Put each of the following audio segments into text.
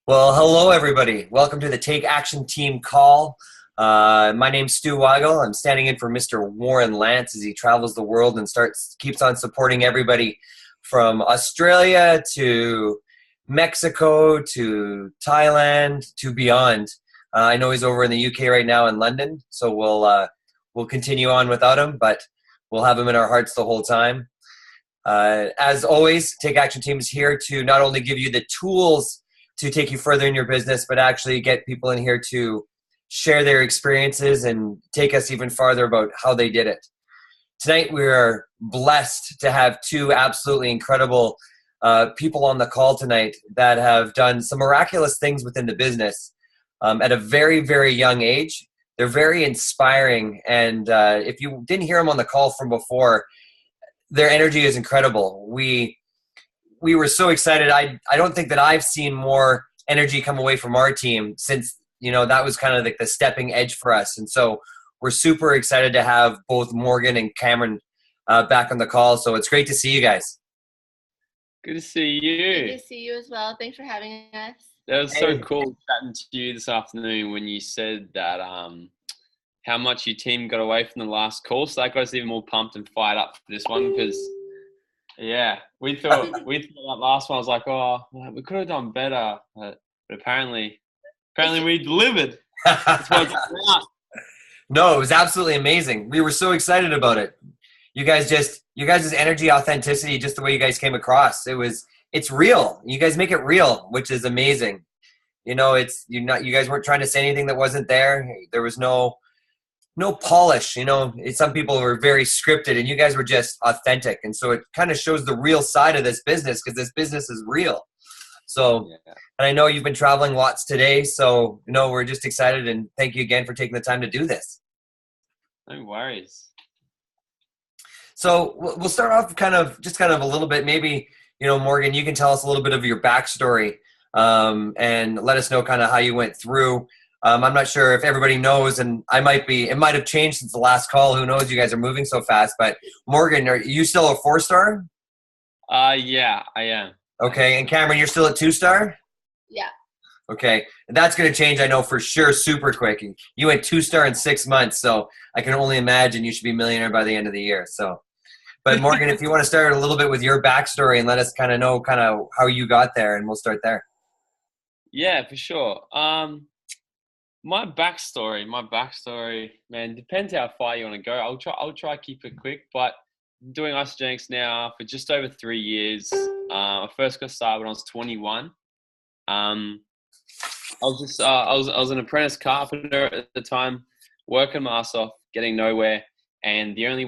Well, hello everybody. Welcome to the Take Action Team call. My name's Stu Weigel. I'm standing in for Mr. Warren Lance as he travels the world and keeps on supporting everybody from Australia to Mexico to Thailand to beyond. I know he's over in the UK right now in London, so we'll continue on without him, but we'll have him in our hearts the whole time. As always, Take Action Team is here to not only give you the tools to take you further in your business, but actually get people in here to share their experiences and take us even farther about how they did it. Tonight, we are blessed to have two absolutely incredible people on the call tonight that have done some miraculous things within the business at a very, very young age. They're very inspiring. And if you didn't hear them on the call from before, their energy is incredible. We were so excited. I don't think that I've seen more energy come away from our team since, that was kind of like the stepping edge for us. And so we're super excited to have both Morgan and Cameron back on the call. So it's great to see you guys. Good to see you. Good to see you as well. Thanks for having us. That was so cool chatting to you this afternoon when you said that how much your team got away from the last call. So that got us even more pumped and fired up for this one because, yeah, we thought that last one was like, oh, we could have done better, but apparently we delivered. That's what it's about. No, it was absolutely amazing. We were so excited about it. You guys' energy, authenticity, just the way you guys came across. It's real. You guys make it real, which is amazing. You guys weren't trying to say anything that wasn't there. There was no polish. Some people were very scripted, and you guys were just authentic. And so it kind of shows the real side of this business because this business is real. So, yeah. And I know you've been traveling lots today, so we're just excited, and thank you again for taking the time to do this. No worries. So we'll start off kind of a little bit. Maybe Morgan, you can tell us a little bit of your backstory and let us know kind of how you went through. I'm not sure if everybody knows, and it might have changed since the last call. Who knows? You guys are moving so fast. But Morgan, are you still a 4-star? Yeah, I am. Okay, and Cameron, you're still a 2-star? Yeah. Okay, that's going to change, I know for sure, super quick. You went 2-star in 6 months, so I can only imagine you should be a millionaire by the end of the year. So, but Morgan, if you want to start a little bit with your backstory and let us kind of know how you got there, and we'll start there. Yeah, for sure. My backstory, man, depends how far you want to go. I'll try to keep it quick, but I'm doing Isagenix now for just over 3 years. I first got started when I was 21. I was an apprentice carpenter at the time, working my ass off, getting nowhere, and the only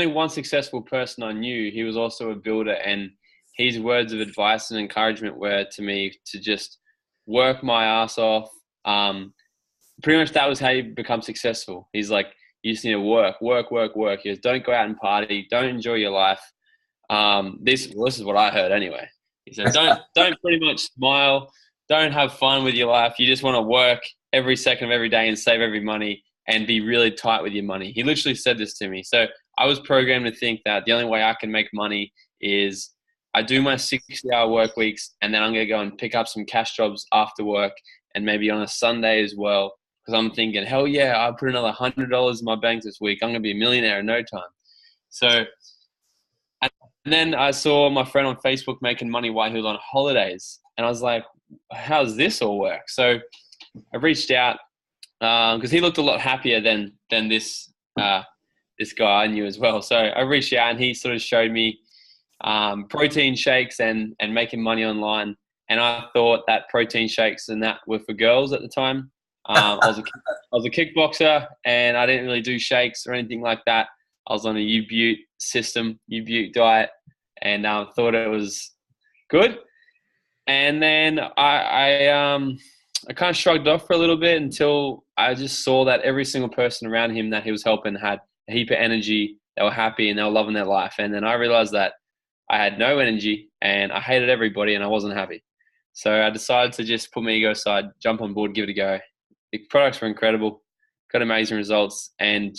one successful person I knew, he was also a builder, and his words of advice and encouragement were to me to just work my ass off. Pretty much that was how you become successful. He's like, you just need to work. He goes, don't go out and party. Don't enjoy your life. This is what I heard anyway. He said, don't pretty much smile. Don't have fun with your life. You just want to work every second of every day and save every money and be really tight with your money. He literally said this to me. So I was programmed to think that the only way I can make money is I do my 60-hour work weeks, and then I'm going to go and pick up some cash jobs after work and maybe on a Sunday as well. Because I'm thinking, hell yeah, I'll put another $100 in my bank this week. I'm going to be a millionaire in no time. So, and then I saw my friend on Facebook making money while he was on holidays. And I was like, how does this all work? So I reached out because he looked a lot happier than this guy I knew as well. So I reached out, and he sort of showed me protein shakes and making money online. And I thought that protein shakes and that were for girls at the time. I was a kickboxer, and I didn't really do shakes or anything like that. I was on a U-Butte system, U-Butte diet, and thought it was good. And then I kind of shrugged off for a little bit until I just saw that every single person around him that he was helping had a heap of energy. They were happy and they were loving their life. And then I realized that I had no energy and I hated everybody and I wasn't happy. So I decided to just put my ego aside, jump on board, give it a go. The products were incredible, got amazing results. And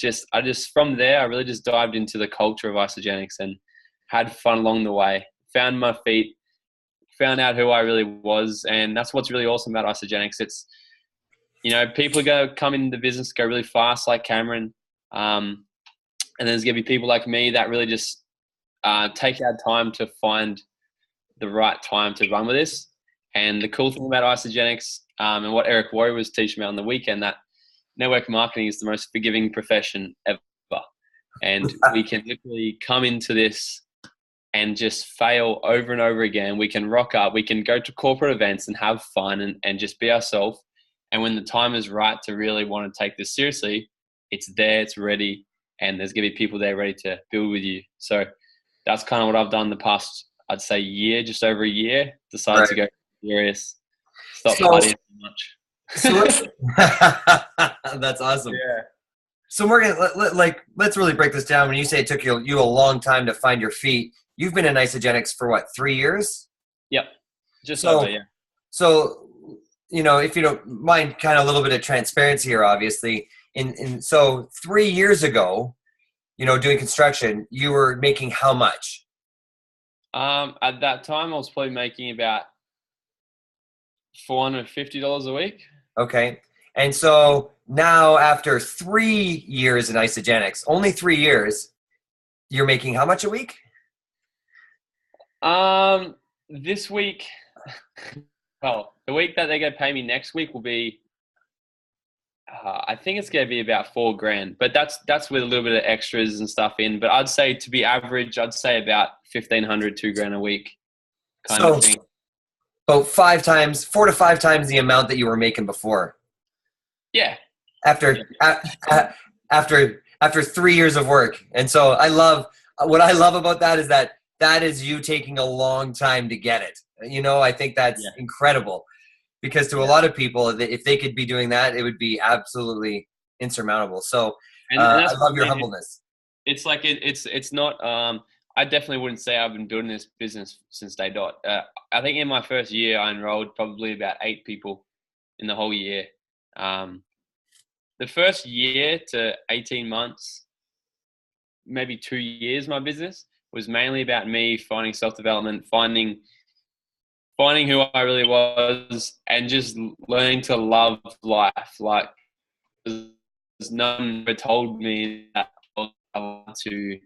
from there, I really just dived into the culture of Isagenix and had fun along the way, found my feet, found out who I really was. And that's what's really awesome about Isagenix. It's, people are going to come into the business, go really fast like Cameron. And then there's going to be people like me that really just take our time to find the right time to run with this. And the cool thing about Isagenix and what Eric Warrior was teaching me on the weekend, that network marketing is the most forgiving profession ever. And we can literally come into this and just fail over and over again. We can rock up. We can go to corporate events and have fun and just be ourselves. And when the time is right to really want to take this seriously, it's there, it's ready, and there's going to be people there ready to build with you. So that's kind of what I've done the past, I'd say, year, just over a year. Decided to go serious, stop partying too much. That's awesome. Yeah. So Morgan, let's really break this down. When you say it took you a long time to find your feet, you've been in Isagenix for what, 3 years? Yep. Just over, yeah. So, if you don't mind kind of a little bit of transparency here, obviously. So 3 years ago, doing construction, you were making how much? At that time, I was probably making about $450 a week. Okay. And so now after 3 years in Isagenix, only 3 years, you're making how much a week? This week, well, the week that they're going to pay me next week will be, I think it's going to be about $4,000, but that's with a little bit of extras and stuff in. But I'd say to be average, I'd say about $1,500, $2,000 a week kind of thing. About 4 to 5 times the amount that you were making before. Yeah. After 3 years of work. And so what I love about that is you taking a long time to get it. I think that's incredible, because to a lot of people, if they could be doing that, it would be absolutely insurmountable. So I love your humbleness. It's like, it's not, I definitely wouldn't say I've been building this business since day dot. I think in my first year, I enrolled probably about 8 people in the whole year. The first year to 18 months, maybe 2 years, my business was mainly about me finding self-development, finding who I really was, and just learning to love life. Like, no one ever told me that I want to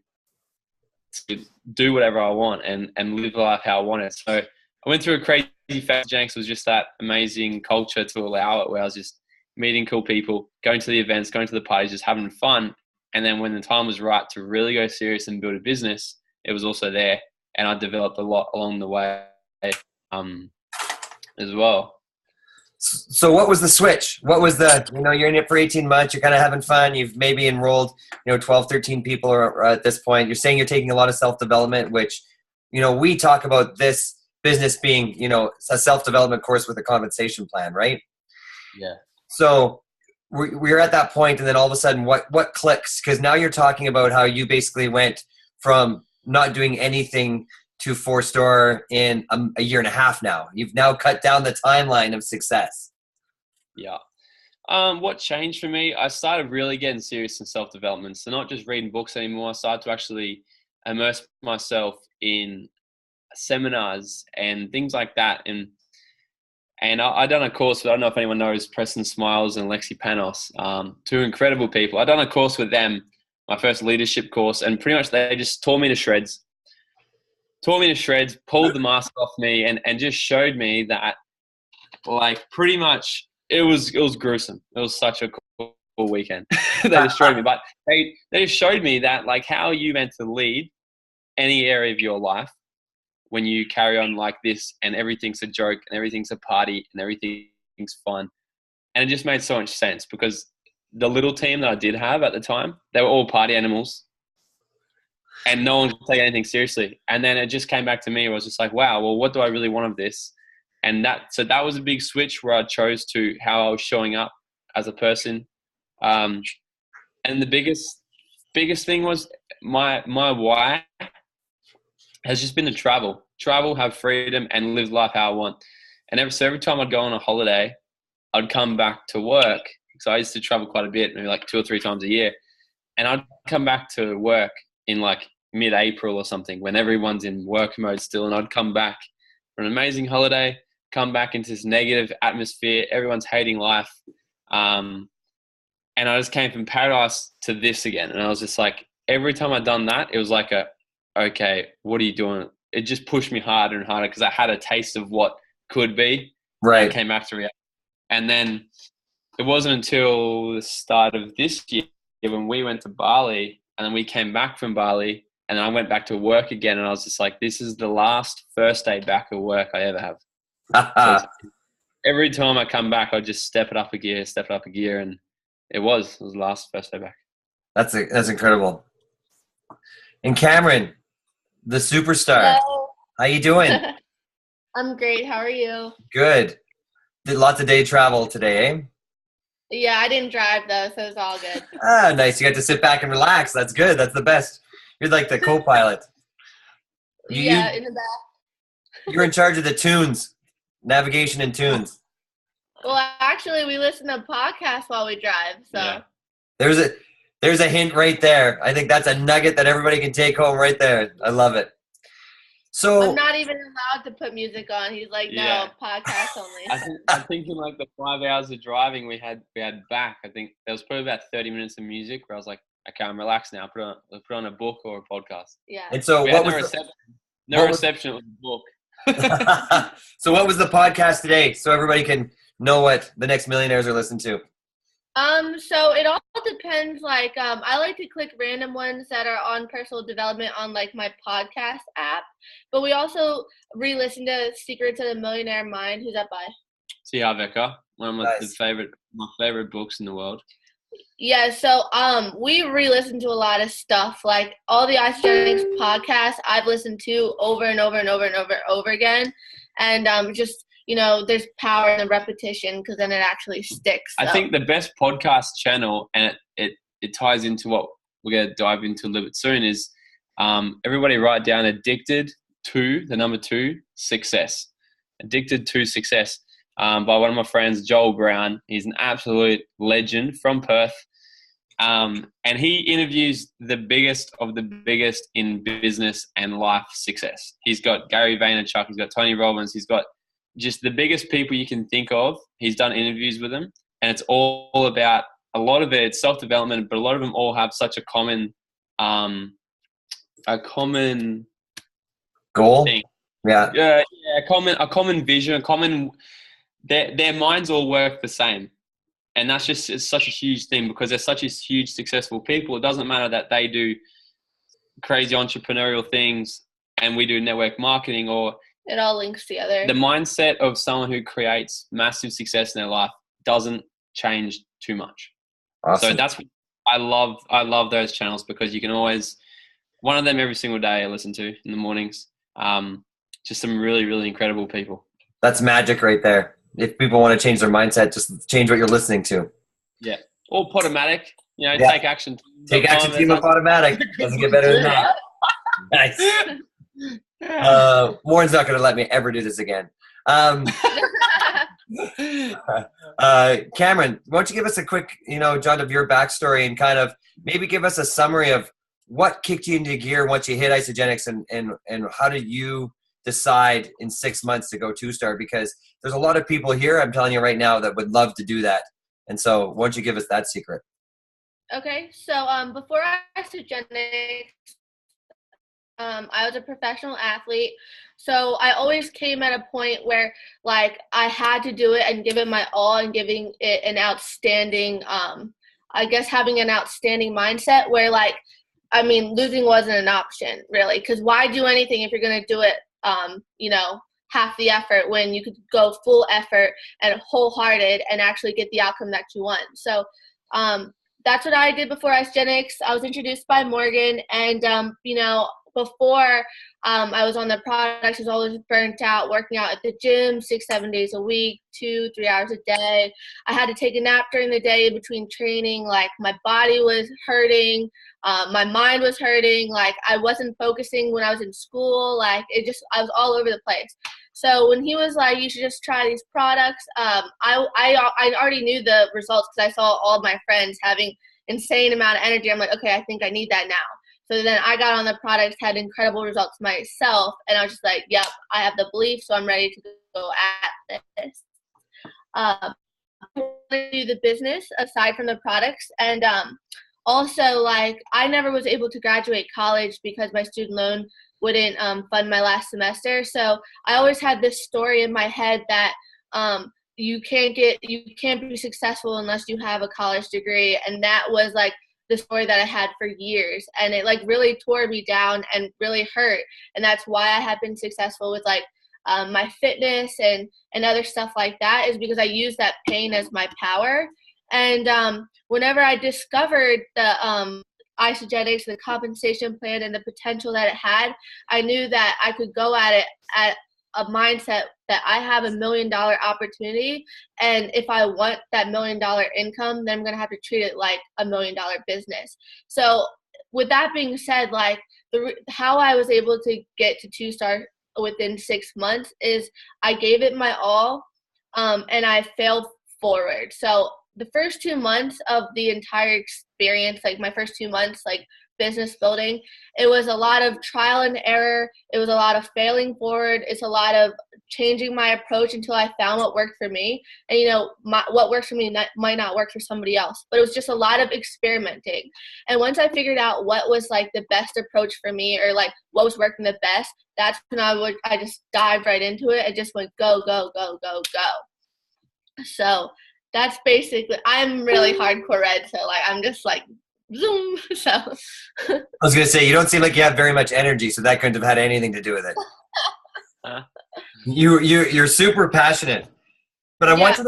do whatever I want and live life how I want it. So I went through a crazy phase. Jenks was just that amazing culture to allow it, where I was just meeting cool people, going to the events, going to the parties, just having fun. And then when the time was right to really go serious and build a business, it was also there. And I developed a lot along the way as well. So what was the switch? What was you're in it for 18 months, you're kind of having fun, you've maybe enrolled, 12, 13 people at this point. You're saying you're taking a lot of self-development, which, we talk about this business being, a self-development course with a compensation plan, right? Yeah. So we're at that point, and then all of a sudden what clicks? Because now you're talking about how you basically went from not doing anything to 4-star in a year and a half now. You've now cut down the timeline of success. Yeah. What changed for me, I started really getting serious in self-development. So not just reading books anymore. I started to actually immerse myself in seminars and things like that. And I done a course, I don't know if anyone knows Preston Smiles and Lexi Panos, 2 incredible people. I done a course with them, my first leadership course, and pretty much they just tore me to shreds, pulled the mask off me, and just showed me that, like, pretty much it was gruesome. It was such a cool weekend. They just showed me, but they just showed me that, like, how you meant to lead any area of your life when you carry on like this and everything's a joke and everything's a party and everything's fun. And it just made so much sense, because the little team that I did have at the time, they were all party animals and no one could take anything seriously. And then it just came back to me. I was just like, wow, well, what do I really want of this? And so that was a big switch where I chose to how I was showing up as a person. And the biggest thing was my why has just been to travel, have freedom, and live life how I want. And every time I'd go on a holiday, I'd come back to work. So I used to travel quite a bit, maybe like 2 or 3 times a year. And I'd come back to work in like mid-April or something, when everyone's in work mode still. And I'd come back for an amazing holiday, come back into this negative atmosphere. Everyone's hating life. And I just came from paradise to this again. And I was just like, every time I'd done that, it was like okay, what are you doing? It just pushed me harder and harder because I had a taste of what could be. Right. I came back to reality. And then it wasn't until the start of this year when we went to Bali, and then we came back from Bali, and I went back to work again. And I was just like, this is the last first day back at work I ever have. So every time I come back, I just step it up a gear. And it was the last first day back. That's incredible. And Cameron, the superstar. Hello. How you doing? I'm great. How are you? Good. Did lots of day travel today, eh? Yeah, I didn't drive though, so it's all good. Nice. You got to sit back and relax. That's good. That's the best. You're like the co-pilot. Yeah, in the back. You're in charge of the tunes, navigation and tunes. Well, actually, we listen to podcasts while we drive. So Yeah. There's a hint right there. I think that's a nugget that everybody can take home right there. I love it. So I'm not even allowed to put music on. He's like, no, Yeah. podcast only. I think in like the 5 hours of driving we had back, I think there was probably about 30 minutes of music where I was like, okay, I'm relaxed now. Put on a book or a podcast. Yeah. and so We what had was no the- reception. No reception. It was a book. so what was the podcast today? So everybody can know what the next millionaires are listening to. So it all depends. Like, I like to click random ones that are on personal development on like my podcast app. But we also re-listen to Secrets of the Millionaire Mind. Who's that by? C. Harvecker, one of my Nice. my favorite books in the world. Yeah, so we re-listen to a lot of stuff. Like all the Isogenics podcasts I've listened to over and over and over and over again. And just, there's power in the repetition because then it actually sticks. So. I think the best podcast channel, and it ties into what we're going to dive into a little bit soon, is everybody write down Addicted to, the number 2, Success. Addicted to Success. By one of my friends, Joel Brown. He's an absolute legend from Perth. And he interviews the biggest of the biggest in business and life success. He's got Gary Vaynerchuk. He's got Tony Robbins. He's got just the biggest people you can think of. He's done interviews with them. And it's all about, a lot of it's self-development, but a lot of them all have such a common Goal? thing. Yeah. Yeah, a common vision, their minds all work the same. And that's just, it's such a huge thing because they're such a huge successful people. It doesn't matter that they do crazy entrepreneurial things and we do network marketing, or it all links together. the mindset of someone who creates massive success in their life doesn't change too much. Awesome. So that's what I love those channels because you can always, one of them every single day I listen to in the mornings. Just some really, really incredible people. That's magic right there. If people want to change their mindset, just change what you're listening to. Yeah. Or Podomatic, Yeah. Take action. Take action team of automatic. Doesn't get better than that. Nice. Warren's not going to let me ever do this again. Cameron, why don't you give us a quick, John, of your backstory and kind of maybe give us a summary of what kicked you into gear once you hit Isogenics and how did you decide in 6 months to go 2-star? Because there's a lot of people here, I'm telling you right now, that would love to do that. And so why don't you give us that secret? Okay, so before Isogenics, I was a professional athlete. So I always came at a point where like I had to do it and give it my all and giving it an outstanding, having an outstanding mindset where losing wasn't an option really. Because why do anything if you're going to do it, half the effort when you could go full effort and wholehearted and actually get the outcome that you want. So that's what I did before Isogenics. I was introduced by Morgan and, before I was on the product, I was always burnt out, working out at the gym 6-7 days a week, 2-3 hours a day. I had to take a nap during the day in between training. Like my body was hurting. My mind was hurting. Like I wasn't focusing when I was in school. I was all over the place. So when he was like, you should just try these products, I already knew the results because I saw all of my friends having insane amount of energy. I'm like, okay, I think I need that now. So then I got on the products, had incredible results myself, and I was just like, yep, I have the belief, so I'm ready to go at this. I do the business aside from the products, and also, like, I never was able to graduate college because my student loan wouldn't fund my last semester. So I always had this story in my head that you can't be successful unless you have a college degree, and that was like the story that I had for years, and it like really tore me down and really hurt. And that's why I have been successful with like my fitness and other stuff like that, is because I use that pain as my power. And whenever I discovered the Isagenix, the compensation plan, and the potential that it had, I knew that I could go at it at a mindset that I have $1 million opportunity, and if I want that $1 million income, then I'm gonna have to treat it like $1 million business. So with that being said, like how I was able to get to 2-star within 6 months is I gave it my all, and I failed forward. So the first 2 months of the entire experience, like my first 2 months, like business building, it was a lot of trial and error. It was a lot of failing forward. It's a lot of changing my approach until I found what worked for me. And, you know, what works for me might not work for somebody else, but it was just a lot of experimenting. And once I figured out what was like the best approach for me, or like what was working the best, that's when I just dived right into it. I just went go, go, go, go, go. So that's basically, I'm really hardcore red. So like, I'm just like, zoom. So I was going to say, you don't seem like you have very much energy, so that couldn't have had anything to do with it. You're super passionate. But I want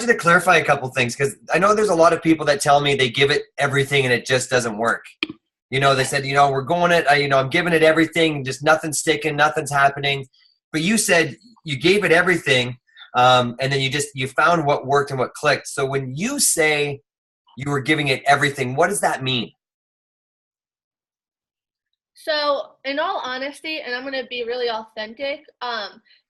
you to clarify a couple things, because I know there's a lot of people that tell me they give it everything and it just doesn't work. You know, they said, you know, we're going it, you know, I'm giving it everything, just nothing's sticking, nothing's happening. But you said you gave it everything, and then you found what worked and what clicked. So when you say you were giving it everything, what does that mean? So in all honesty, and I'm going to be really authentic,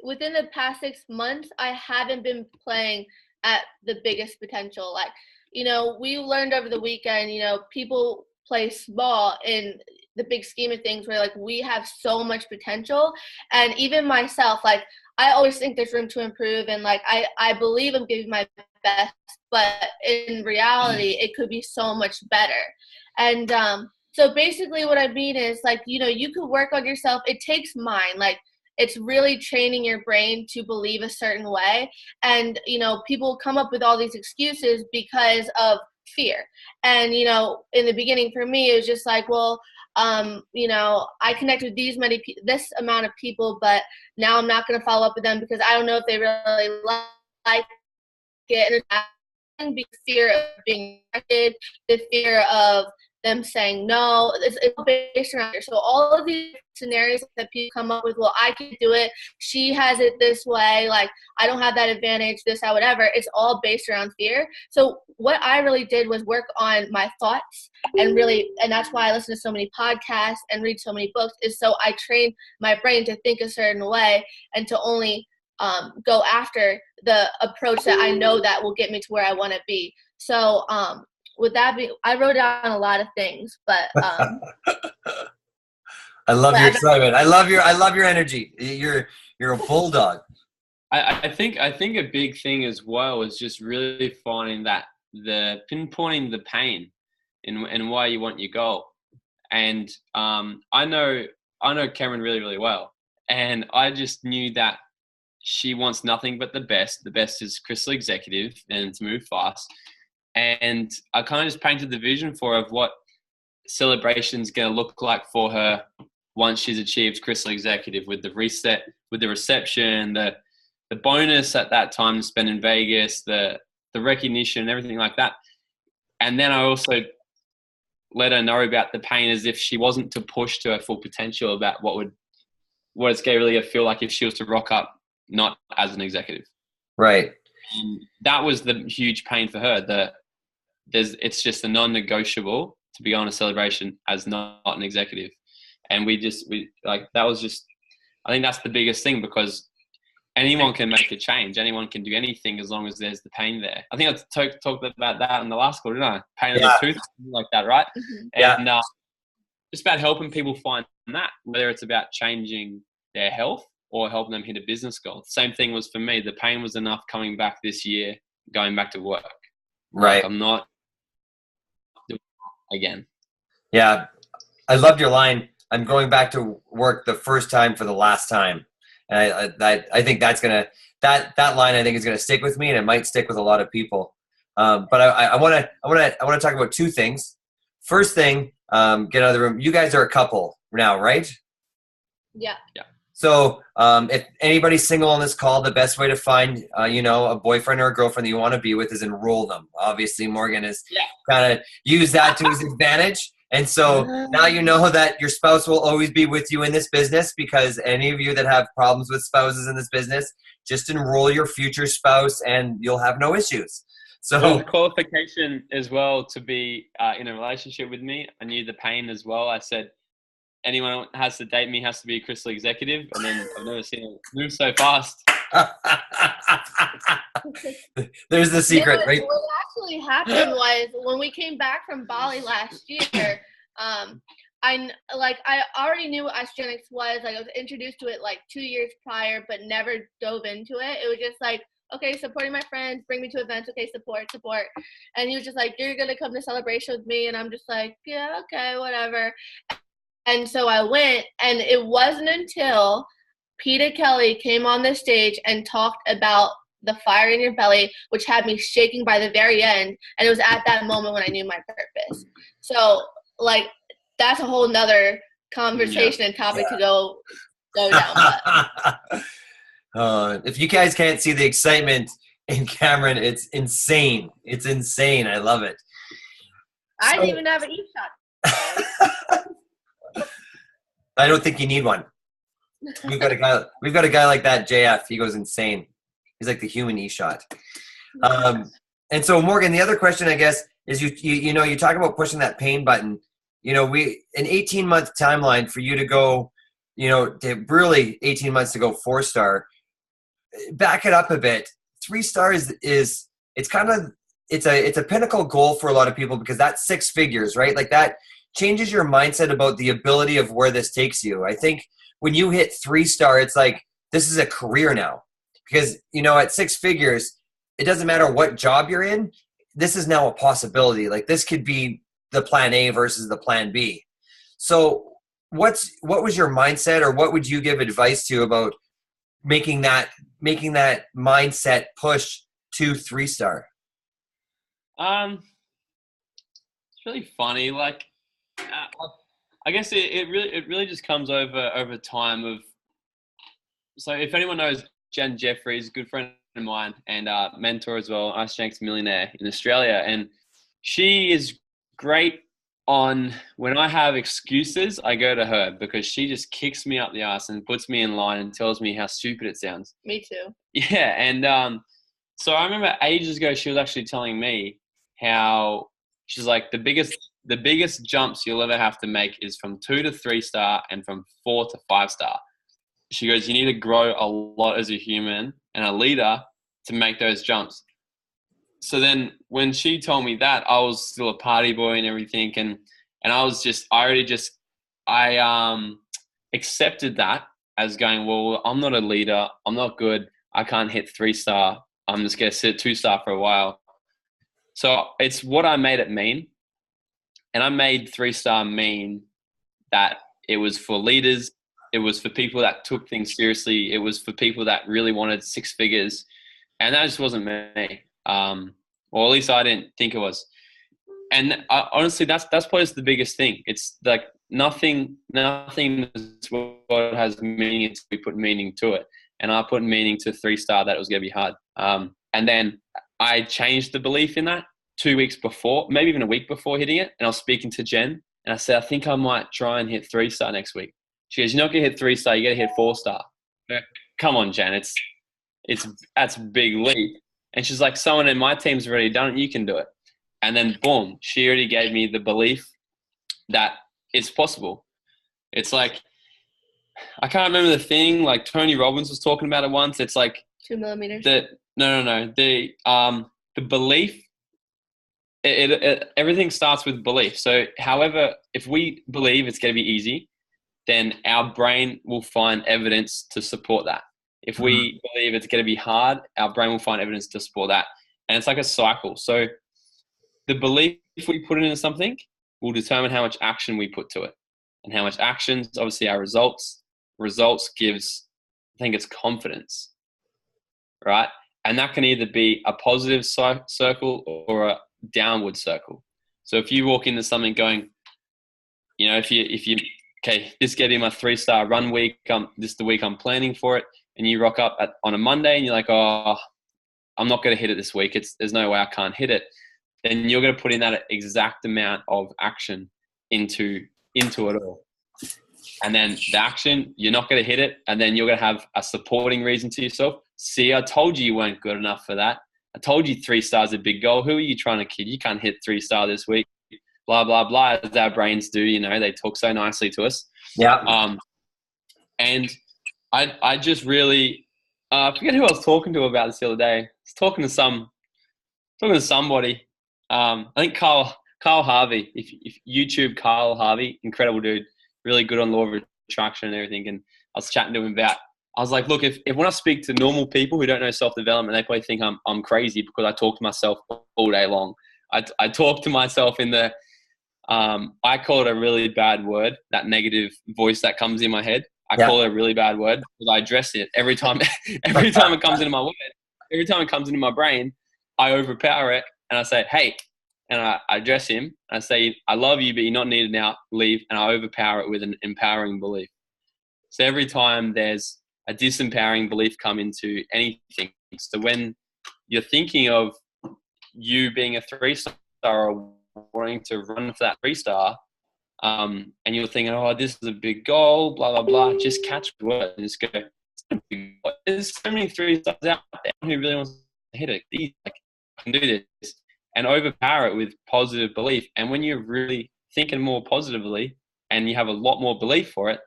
within the past 6 months, I haven't been playing at the biggest potential. Like, you know, we learned over the weekend, you know, people play small in the big scheme of things, where like we have so much potential. And even myself, like, I always think there's room to improve, and like I believe I'm giving my best, but in reality it could be so much better. And so basically what I mean is, like, you know, you could work on yourself. It takes mind. Like, it's really training your brain to believe a certain way. And, you know, people come up with all these excuses because of fear. And, you know, in the beginning for me, it was just like, well, you know, I connect with this amount of people, but now I'm not going to follow up with them because I don't know if they really like it. And the fear of being rejected, the fear of them saying no, it's based around here. So all of these scenarios that people come up with, well, I can do it, she has it this way, like, I don't have that advantage, this, that, whatever, it's all based around fear. So what I really did was work on my thoughts, and that's why I listen to so many podcasts and read so many books, is so I train my brain to think a certain way and to only go after the approach that I know that will get me to where I want to be. So with that I wrote down a lot of things, but I love your excitement. I love your energy. You're a bulldog. I think a big thing as well is just really finding that pinpointing the pain and why you want your goal. And I know Cameron really, really well, and I just knew that she wants nothing but the best. The best is Crystal Executive and to move fast. And I kind of just painted the vision for her of what celebration's going to look like for her once she's achieved Crystal Executive, with the reset, with the reception, the bonus at that time to spend in Vegas, the recognition and everything like that. And then I also let her know about the pain, as if she wasn't to push to her full potential, about what it's going to really feel like if she was to rock up not as an executive. Right. And that was the huge pain for her. It's just a non-negotiable to be on a celebration as not an executive. And that was just, I think that's the biggest thing, because anyone can make a change. Anyone can do anything as long as there's the pain there. I think I talked about that in the last call, didn't I? Pain of the tooth, something like that, right? Yeah. And just about helping people find that, whether it's about changing their health or helping them hit a business goal. Same thing was for me. The pain was enough coming back this year, going back to work. Right. Like, I'm not doing it again. Yeah. I loved your line. I'm going back to work the first time for the last time. And I think that's that line I think is gonna stick with me, and it might stick with a lot of people. But I want to talk about two things. First thing, get out of the room. You guys are a couple now, right? Yeah. Yeah. So if anybody's single on this call, the best way to find a boyfriend or a girlfriend that you want to be with is enroll them. Obviously, Morgan has kind of used that to his advantage. And so now you know that your spouse will always be with you in this business, because any of you that have problems with spouses in this business, just enroll your future spouse and you'll have no issues. So qualification as well to be in a relationship with me. I knew the pain as well. I said, anyone who has to date me has to be a Crystal executive. And then I've never seen it move so fast. There's the secret, right? What actually happened was when we came back from Bali last year, I already knew what Osteogenics was. Like, I was introduced to it like 2 years prior, but never dove into it. It was just like, okay, supporting my friends, bring me to events, okay, support. And he was just like, you're going to come to Celebration with me. And I'm just like, yeah, okay, whatever. And so I went, and it wasn't until Peter Kelly came on the stage and talked about the fire in your belly, which had me shaking by the very end. And it was at that moment when I knew my purpose. So, like, that's a whole nother conversation and topic to go down. If you guys can't see the excitement in Cameron, it's insane. It's insane. I love it. I didn't even have an e-shot. I don't think you need one. We've got a guy like that, JF. He goes insane. He's like the human e-shot. And so, Morgan, the other question, I guess, is you talk about pushing that pain button. An 18-month timeline for you to go, to really 18 months to go 4-star. Back it up a bit. 3 stars it's a pinnacle goal for a lot of people, because that's 6 figures, right? Like, that changes your mindset about the ability of where this takes you. I think when you hit 3-star, it's like, this is a career now, because, at 6 figures, it doesn't matter what job you're in. This is now a possibility. Like, this could be the plan A versus the plan B. So what was your mindset, or what would you give advice to about making that mindset push to 3-star? It's really funny. Like, I guess it really just comes over time of. So if anyone knows Jen Jeffries, good friend of mine and mentor as well, Osteogenics millionaire in Australia, and she is great on when I have excuses, I go to her, because she just kicks me up the ass and puts me in line and tells me how stupid it sounds. Me too. Yeah, and so I remember ages ago she was actually telling me how she's like, the biggest jumps you'll ever have to make is from 2 to 3-star and from 4 to 5-star. She goes, you need to grow a lot as a human and a leader to make those jumps. So then when she told me that, I was still a party boy and everything. And I accepted that as going, well, I'm not a leader. I'm not good. I can't hit 3-star. I'm just going to sit 2-star for a while. So it's what I made it mean. And I made 3-star mean that it was for leaders. It was for people that took things seriously. It was for people that really wanted 6 figures. And that just wasn't me. Or at least I didn't think it was. And honestly, that's probably the biggest thing. It's like nothing is what has meaning until we put meaning to it. And I put meaning to 3-star that it was going to be hard. And then I changed the belief in that 2 weeks before, maybe even a week before hitting it. And I was speaking to Jen, and I said, I think I might try and hit 3-star next week. She goes, you're not going to hit 3-star, you got to hit 4-star. Come on, Jen, that's a big leap. And she's like, someone in my team's already done it, you can do it. And then boom, she already gave me the belief that it's possible. It's like, I can't remember the thing, like Tony Robbins was talking about it once. It's like 2 millimeters. No. The belief, everything starts with belief. So however, if we believe it's going to be easy, then our brain will find evidence to support that. If we believe it's going to be hard, our brain will find evidence to support that. And it's like a cycle. So the belief we put into something will determine how much action we put to it. And how much actions, obviously our results. Results gives, I think it's confidence, right? And that can either be a positive circle or a downward circle. So if you walk into something going, you know, if you okay, this is going to be my 3-star run week. This is the week I'm planning for it. And you rock up on a Monday and you're like, oh, I'm not going to hit it this week. There's no way I can't hit it. Then you're going to put in that exact amount of action into it all. And then the action, you're not going to hit it. And then you're going to have a supporting reason to yourself. See, I told you weren't good enough for that. I told you 3 stars is a big goal. Who are you trying to kid? You can't hit 3-star this week. Blah, blah, blah, as our brains do, you know, they talk so nicely to us. Yeah. And I just really, I forget who I was talking to about this the other day. I was talking to somebody. I think Carl Harvey, if YouTube Carl Harvey, incredible dude, really good on law of attraction and everything. And I was chatting to him about, I was like, look, if when I speak to normal people who don't know self-development, they probably think I'm crazy because I talk to myself all day long. I talk to myself in the, I call it a really bad word, that negative voice that comes in my head. I call it a really bad word because I address it every time it comes into my word, every time it comes into my brain, I overpower it and I say, hey, and I address him. And I say, I love you, but you're not needed now, leave. And I overpower it with an empowering belief. So every time there's a disempowering belief come into anything. So when you're thinking of you being a 3-star or wanting to run for that 3-star, and you're thinking, oh, this is a big goal, blah, blah, blah, just catch the word and just go, there's so many 3-stars out there who really wants to hit it. Like, I can do this. And overpower it with positive belief. And when you're really thinking more positively and you have a lot more belief for it,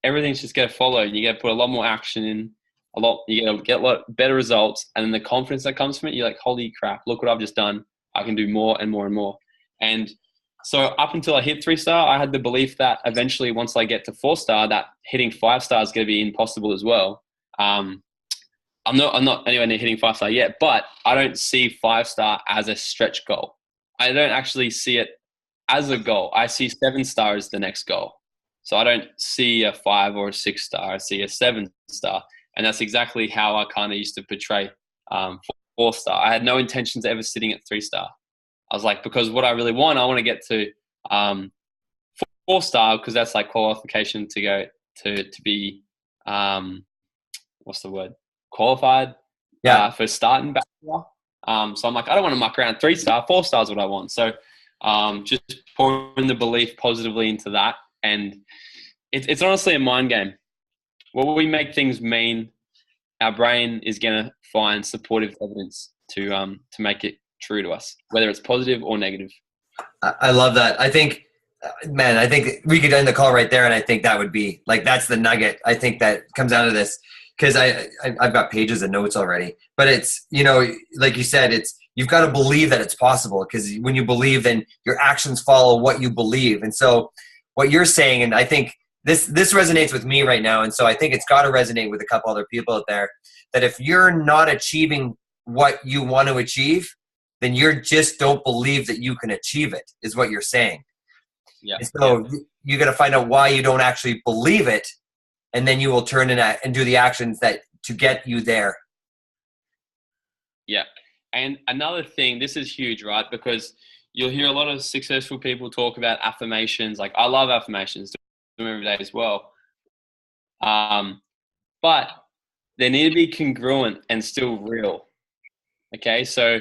everything's just going to follow. You got to put a lot more action in, you got to get a lot better results. And then the confidence that comes from it, you're like, holy crap, look what I've just done. I can do more and more and more. And so up until I hit 3-star, I had the belief that eventually once I get to 4-star, that hitting 5-star is going to be impossible as well. I'm not anywhere near hitting 5-star yet, but I don't see 5-star as a stretch goal. I don't actually see it as a goal. I see 7-star as the next goal. So I don't see a 5 or a 6-star. I see a 7-star. And that's exactly how I kind of used to portray 4-star. I had no intentions of ever sitting at 3-star. I was like, because what I really want, I want to get to 4-star because that's like qualification to go to be, what's the word? Qualified for starting bachelor. So I'm like, I don't want to muck around 3-star, 4-star is what I want. So just pouring the belief positively into that. And it's honestly a mind game. When we make things mean, our brain is going to find supportive evidence to make it true to us, whether it's positive or negative. I love that. I think we could end the call right there. And I think that would be like, that's the nugget. I think that comes out of this. Because I've got pages of notes already, but it's, you know, like you said, you've got to believe that it's possible, because when you believe, then your actions follow what you believe. And so what you're saying, and I think this resonates with me right now, and so I think it's got to resonate with a couple other people out there, that if you're not achieving what you want to achieve, then you just don't believe that you can achieve it, is what you're saying. Yeah. And so you got to find out why you don't actually believe it. And then you will turn in and do the actions that to get you there. Yeah. And another thing, this is huge, right? Because you'll hear a lot of successful people talk about affirmations. Like, I love affirmations, do them every day as well. But they need to be congruent and still real. Okay. So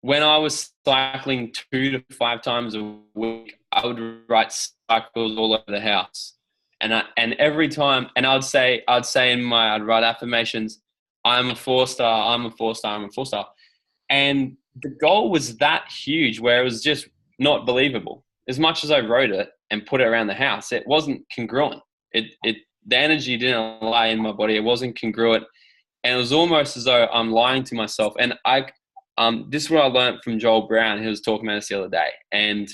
when I was cycling 2 to 5 times a week, I would write cycles all over the house. And every time, and I'd write affirmations, I'm a 4-star, I'm a 4-star, I'm a 4-star. And the goal was that huge where it was just not believable. As much as I wrote it and put it around the house, it wasn't congruent. The energy didn't lie in my body. It wasn't congruent. And it was almost as though I'm lying to myself. And I this is what I learned from Joel Brown, who was talking about this the other day. And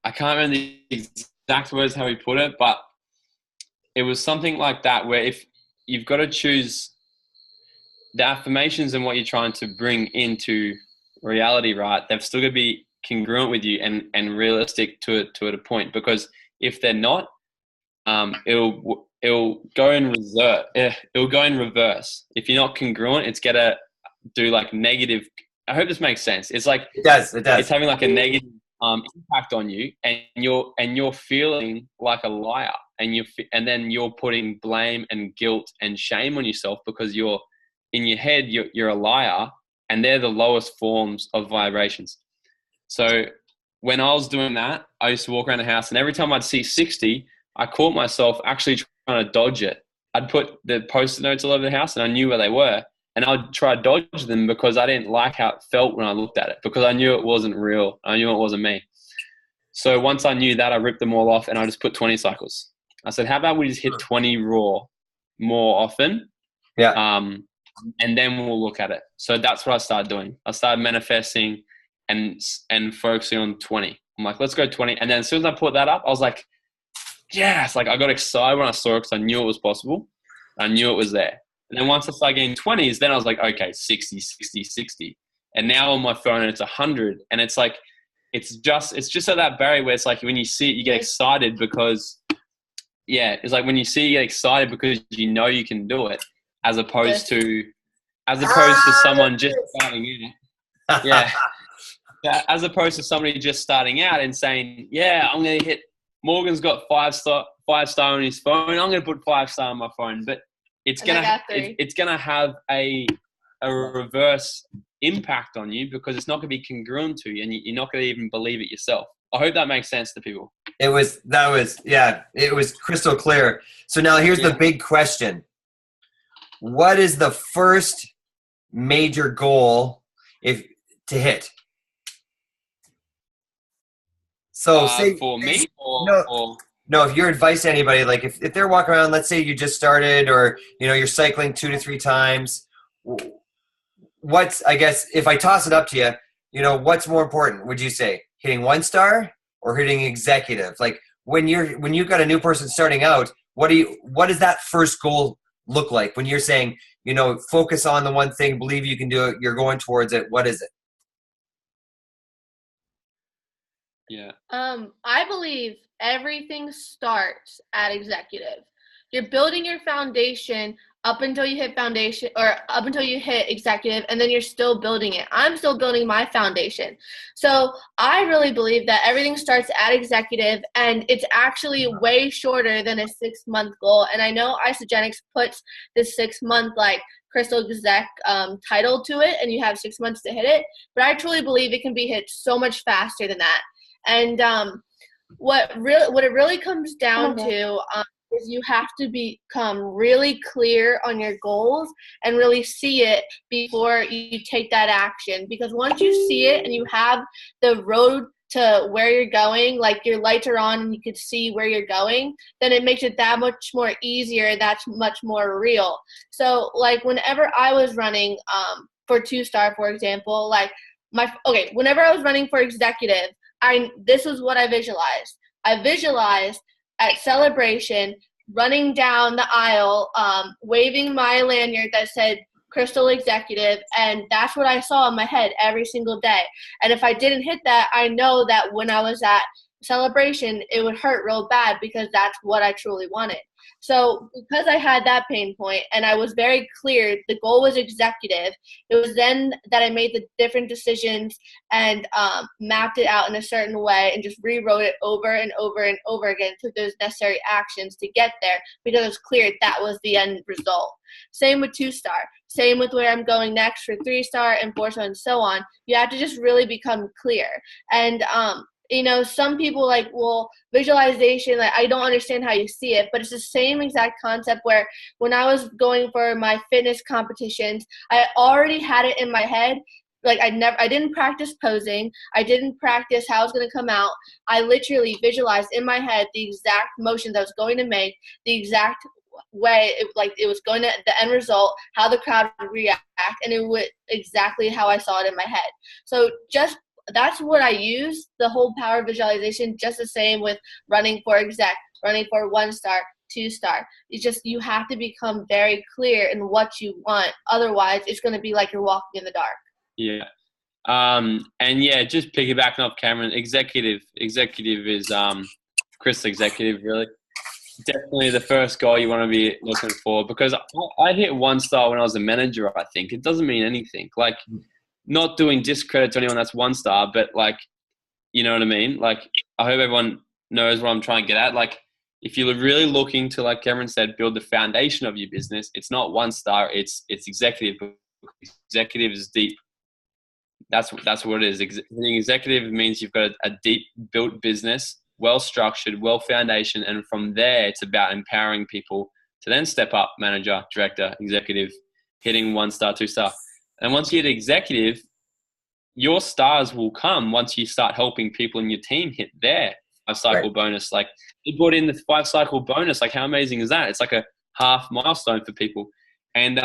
I can't remember the exact words how he put it, but it was something like that, where if you've got to choose the affirmations and what you're trying to bring into reality, right, they've still got to be congruent with you and realistic to a point. Because if they're not, it'll go in reverse. It'll go in reverse. If you're not congruent, it's gonna do like negative. I hope this makes sense. It's like It does. it's having like a negative impact on you, and you're feeling like a liar, and then you're putting blame and guilt and shame on yourself because you're in your head you're a liar, and they're the lowest forms of vibrations. So when I was doing that, I used to walk around the house, and every time I'd see 60, I caught myself actually trying to dodge it. I'd put the post-it notes all over the house, and I knew where they were, and I'd try to dodge them because I didn't like how it felt when I looked at it, because I knew it wasn't real. I knew it wasn't me. So once I knew that, I ripped them all off, and I just put 20 cycles. I said, how about we just hit 20 raw more often? Yeah. And then we'll look at it. So that's what I started doing. I started manifesting and focusing on 20. I'm like, let's go 20. And then as soon as I put that up, I was like, yes, like I got excited when I saw it because I knew it was possible. I knew it was there. And then once I started getting 20s, then I was like, okay, 60, 60, 60. And now on my phone it's 100. And it's like, it's just at that barrier where it's like when you see it, you get excited because, yeah, it's like when you see it, you get excited because you know you can do it, as opposed to someone just starting out. Yeah. As opposed to somebody just starting out and saying, yeah, I'm going to hit, Morgan's got 5-star on his phone. I'm going to put 5-star on my phone, but it's going to have a reverse impact on you because it's not going to be congruent to you, and you're not going to even believe it yourself. I hope that makes sense to people. It was crystal clear. So now here's the big question. What is the first major goal to hit? So say for me no, if your advice to anybody, like if they're walking around, let's say you just started, or you're cycling 2 to 3 times, what's, I guess, if I toss it up to you, what's more important? Would you say hitting 1-star or hitting executive? Like when you've got a new person starting out, what does that first goal look like when you're saying, focus on the one thing, believe you can do it, you're going towards it? What is it? Yeah. I believe everything starts at executive. You're building your foundation up until you hit foundation, or up until you hit executive, and then you're still building it. I'm still building my foundation. So I really believe that everything starts at executive, and it's actually way shorter than a 6-month goal. And I know Isagenix puts this 6-month like Crystal Exec title to it, and you have 6 months to hit it. But I truly believe it can be hit so much faster than that. And what it really comes down to is you have to become really clear on your goals and really see it before you take that action. Because once you see it and you have the road to where you're going, like your lights are on and you can see where you're going, then it makes it that much more easier. That's much more real. So like whenever I was running for 2-star, for example, whenever I was running for executive, this was what I visualized. I visualized at celebration running down the aisle, waving my lanyard that said Crystal Executive, and that's what I saw in my head every single day. And if I didn't hit that, I know that when I was at celebration, it would hurt real bad because that's what I truly wanted. So because I had that pain point and I was very clear, the goal was executive, it was then that I made the different decisions and mapped it out in a certain way and just rewrote it over and over and over again, took those necessary actions to get there because it was clear that was the end result. Same with 2-star, same with where I'm going next for 3-star and 4-star and so on. You have to just really become clear. And some people like, well, visualization, like I don't understand how you see it, but it's the same exact concept where when I was going for my fitness competitions, I already had it in my head. Like I didn't practice posing. I didn't practice how it's going to come out. I literally visualized in my head the exact motions I was going to make, the exact way it was going to the end result, how the crowd would react, and it would exactly how I saw it in my head. So just that's what I use, the whole power visualization, just the same with running for exec, running for 1-star, 2-star. It's just you have to become very clear in what you want. Otherwise, it's going to be like you're walking in the dark. Yeah. And yeah, just piggybacking off Cameron, executive is Chris Executive, really. Definitely the first goal you want to be looking for, because I hit 1-star when I was a manager, I think. It doesn't mean anything. Like, not doing discredit to anyone that's 1-star, but like, you know what I mean? Like, I hope everyone knows what I'm trying to get at. Like, if you're really looking to, like Cameron said, build the foundation of your business, it's not 1-star, it's executive. Executive is deep. That's what it is. Being executive means you've got a deep built business, well structured, well foundation, and from there it's about empowering people to then step up, manager, director, executive, hitting 1-star, 2-star. And once you hit executive, your stars will come once you start helping people in your team hit their 5-cycle bonus. Like, they brought in the 5-cycle bonus. Like, how amazing is that? It's like a half milestone for people. And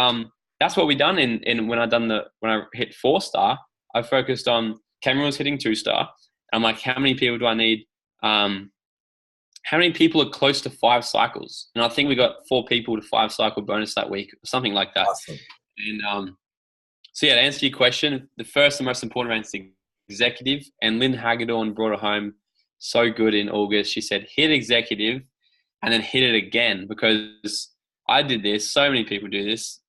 that's what we done in when I hit 4-star. I focused on Cameron was hitting 2-star. I'm like, how many people do I need? How many people are close to 5 cycles? And I think we got 4 people to 5-cycle bonus that week, something like that. Awesome. And so yeah, to answer your question, the first and most important round is the executive. And Lynn Hagedorn brought it home so good in August. She said, hit executive and then hit it again, because I did this. So many people do this.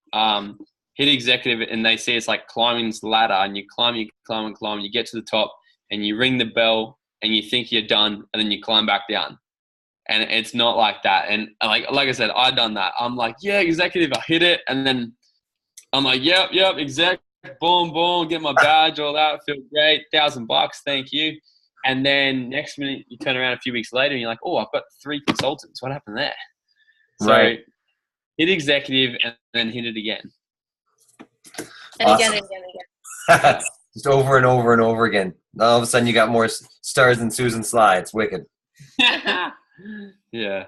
Hit executive and they see it's like climbing this ladder, and you climb, you get to the top and you ring the bell and you think you're done, and then you climb back down. And it's not like that. And like I said, I done that. I'm like, yeah, executive, I hit it. And then I'm like, yep, exec, boom, get my badge, all that, feel great, $1,000, thank you. And then next minute you turn around a few weeks later and you're like, oh, I've got 3 consultants. What happened there? Right. So hit executive and then hit it again. And Awesome. again. Just over and over and over again. All of a sudden you got more stars than Susan Slides. Wicked. Yeah.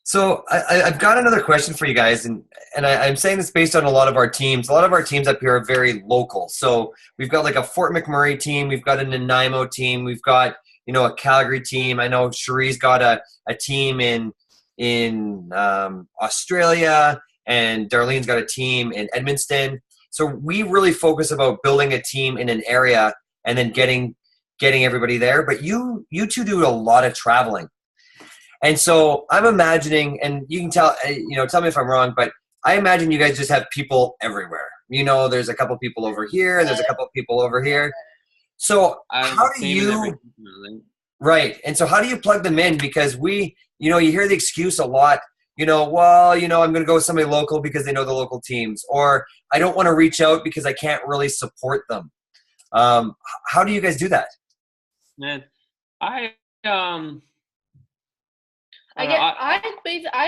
So I've got another question for you guys, and I'm saying this based on a lot of our teams. A lot of our teams up here are very local. So we've got like a Fort McMurray team, we've got a Nanaimo team, we've got a Calgary team. I know Cherie's got a team in Australia, and Darlene's got a team in Edmonton. So we really focus about building a team in an area and then getting everybody there. But you two do a lot of traveling. And so I'm imagining, and you can tell me if I'm wrong, but I imagine you guys just have people everywhere. There's a couple people over here, and there's a couple people over here. So how do you, right? And so how do you plug them in? Because you hear the excuse a lot, I'm going to go with somebody local because they know the local teams, or I don't want to reach out because I can't really support them. How do you guys do that? Man, I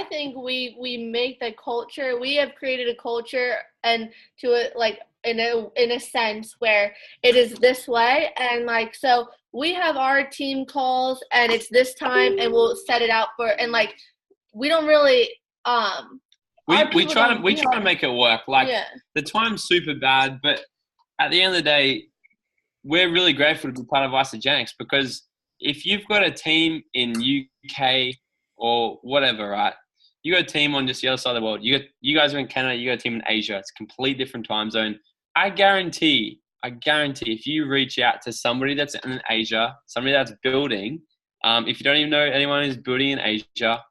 think we make the culture. We have created a culture, and to it, like in a sense where it is this way, and like so we have our team calls, and it's this time, and we'll set it out for, and like we don't really we try to make it work. Like the time's super bad, but at the end of the day, we're really grateful to be part of Isagenix, because if you've got a team in UK or whatever, right? You got a team on just the other side of the world. You guys are in Canada. You got a team in Asia. It's a complete different time zone. I guarantee if you reach out to somebody that's in Asia, somebody that's building, if you don't even know anyone who's building in Asia,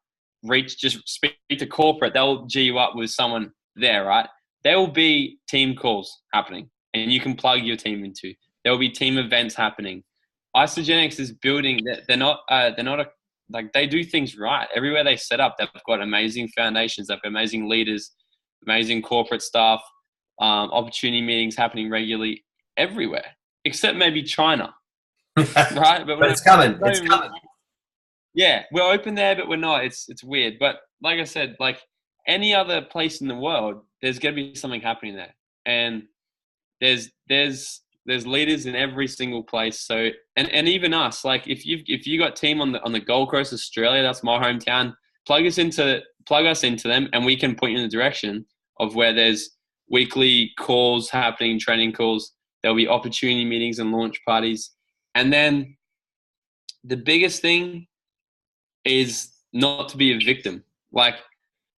just speak to corporate. They'll G you up with someone there, right? There will be team calls happening, and you can plug your team into. There will be team events happening. Isagenix is building. They're not they do things right. Everywhere they set up, they've got amazing foundations. They've got amazing leaders, amazing corporate staff, opportunity meetings happening regularly everywhere, except maybe China, right? But it's coming. It's coming. Yeah, we're open there, but we're not. It's weird. But like I said, like any other place in the world, there's going to be something happening there. And there's leaders in every single place. So, and even us, like if you got team on the Gold Coast, Australia, that's my hometown. plug us into them, and we can point you in the direction of where there's weekly calls happening, training calls. There'll be opportunity meetings and launch parties. And then the biggest thing is not to be a victim. Like,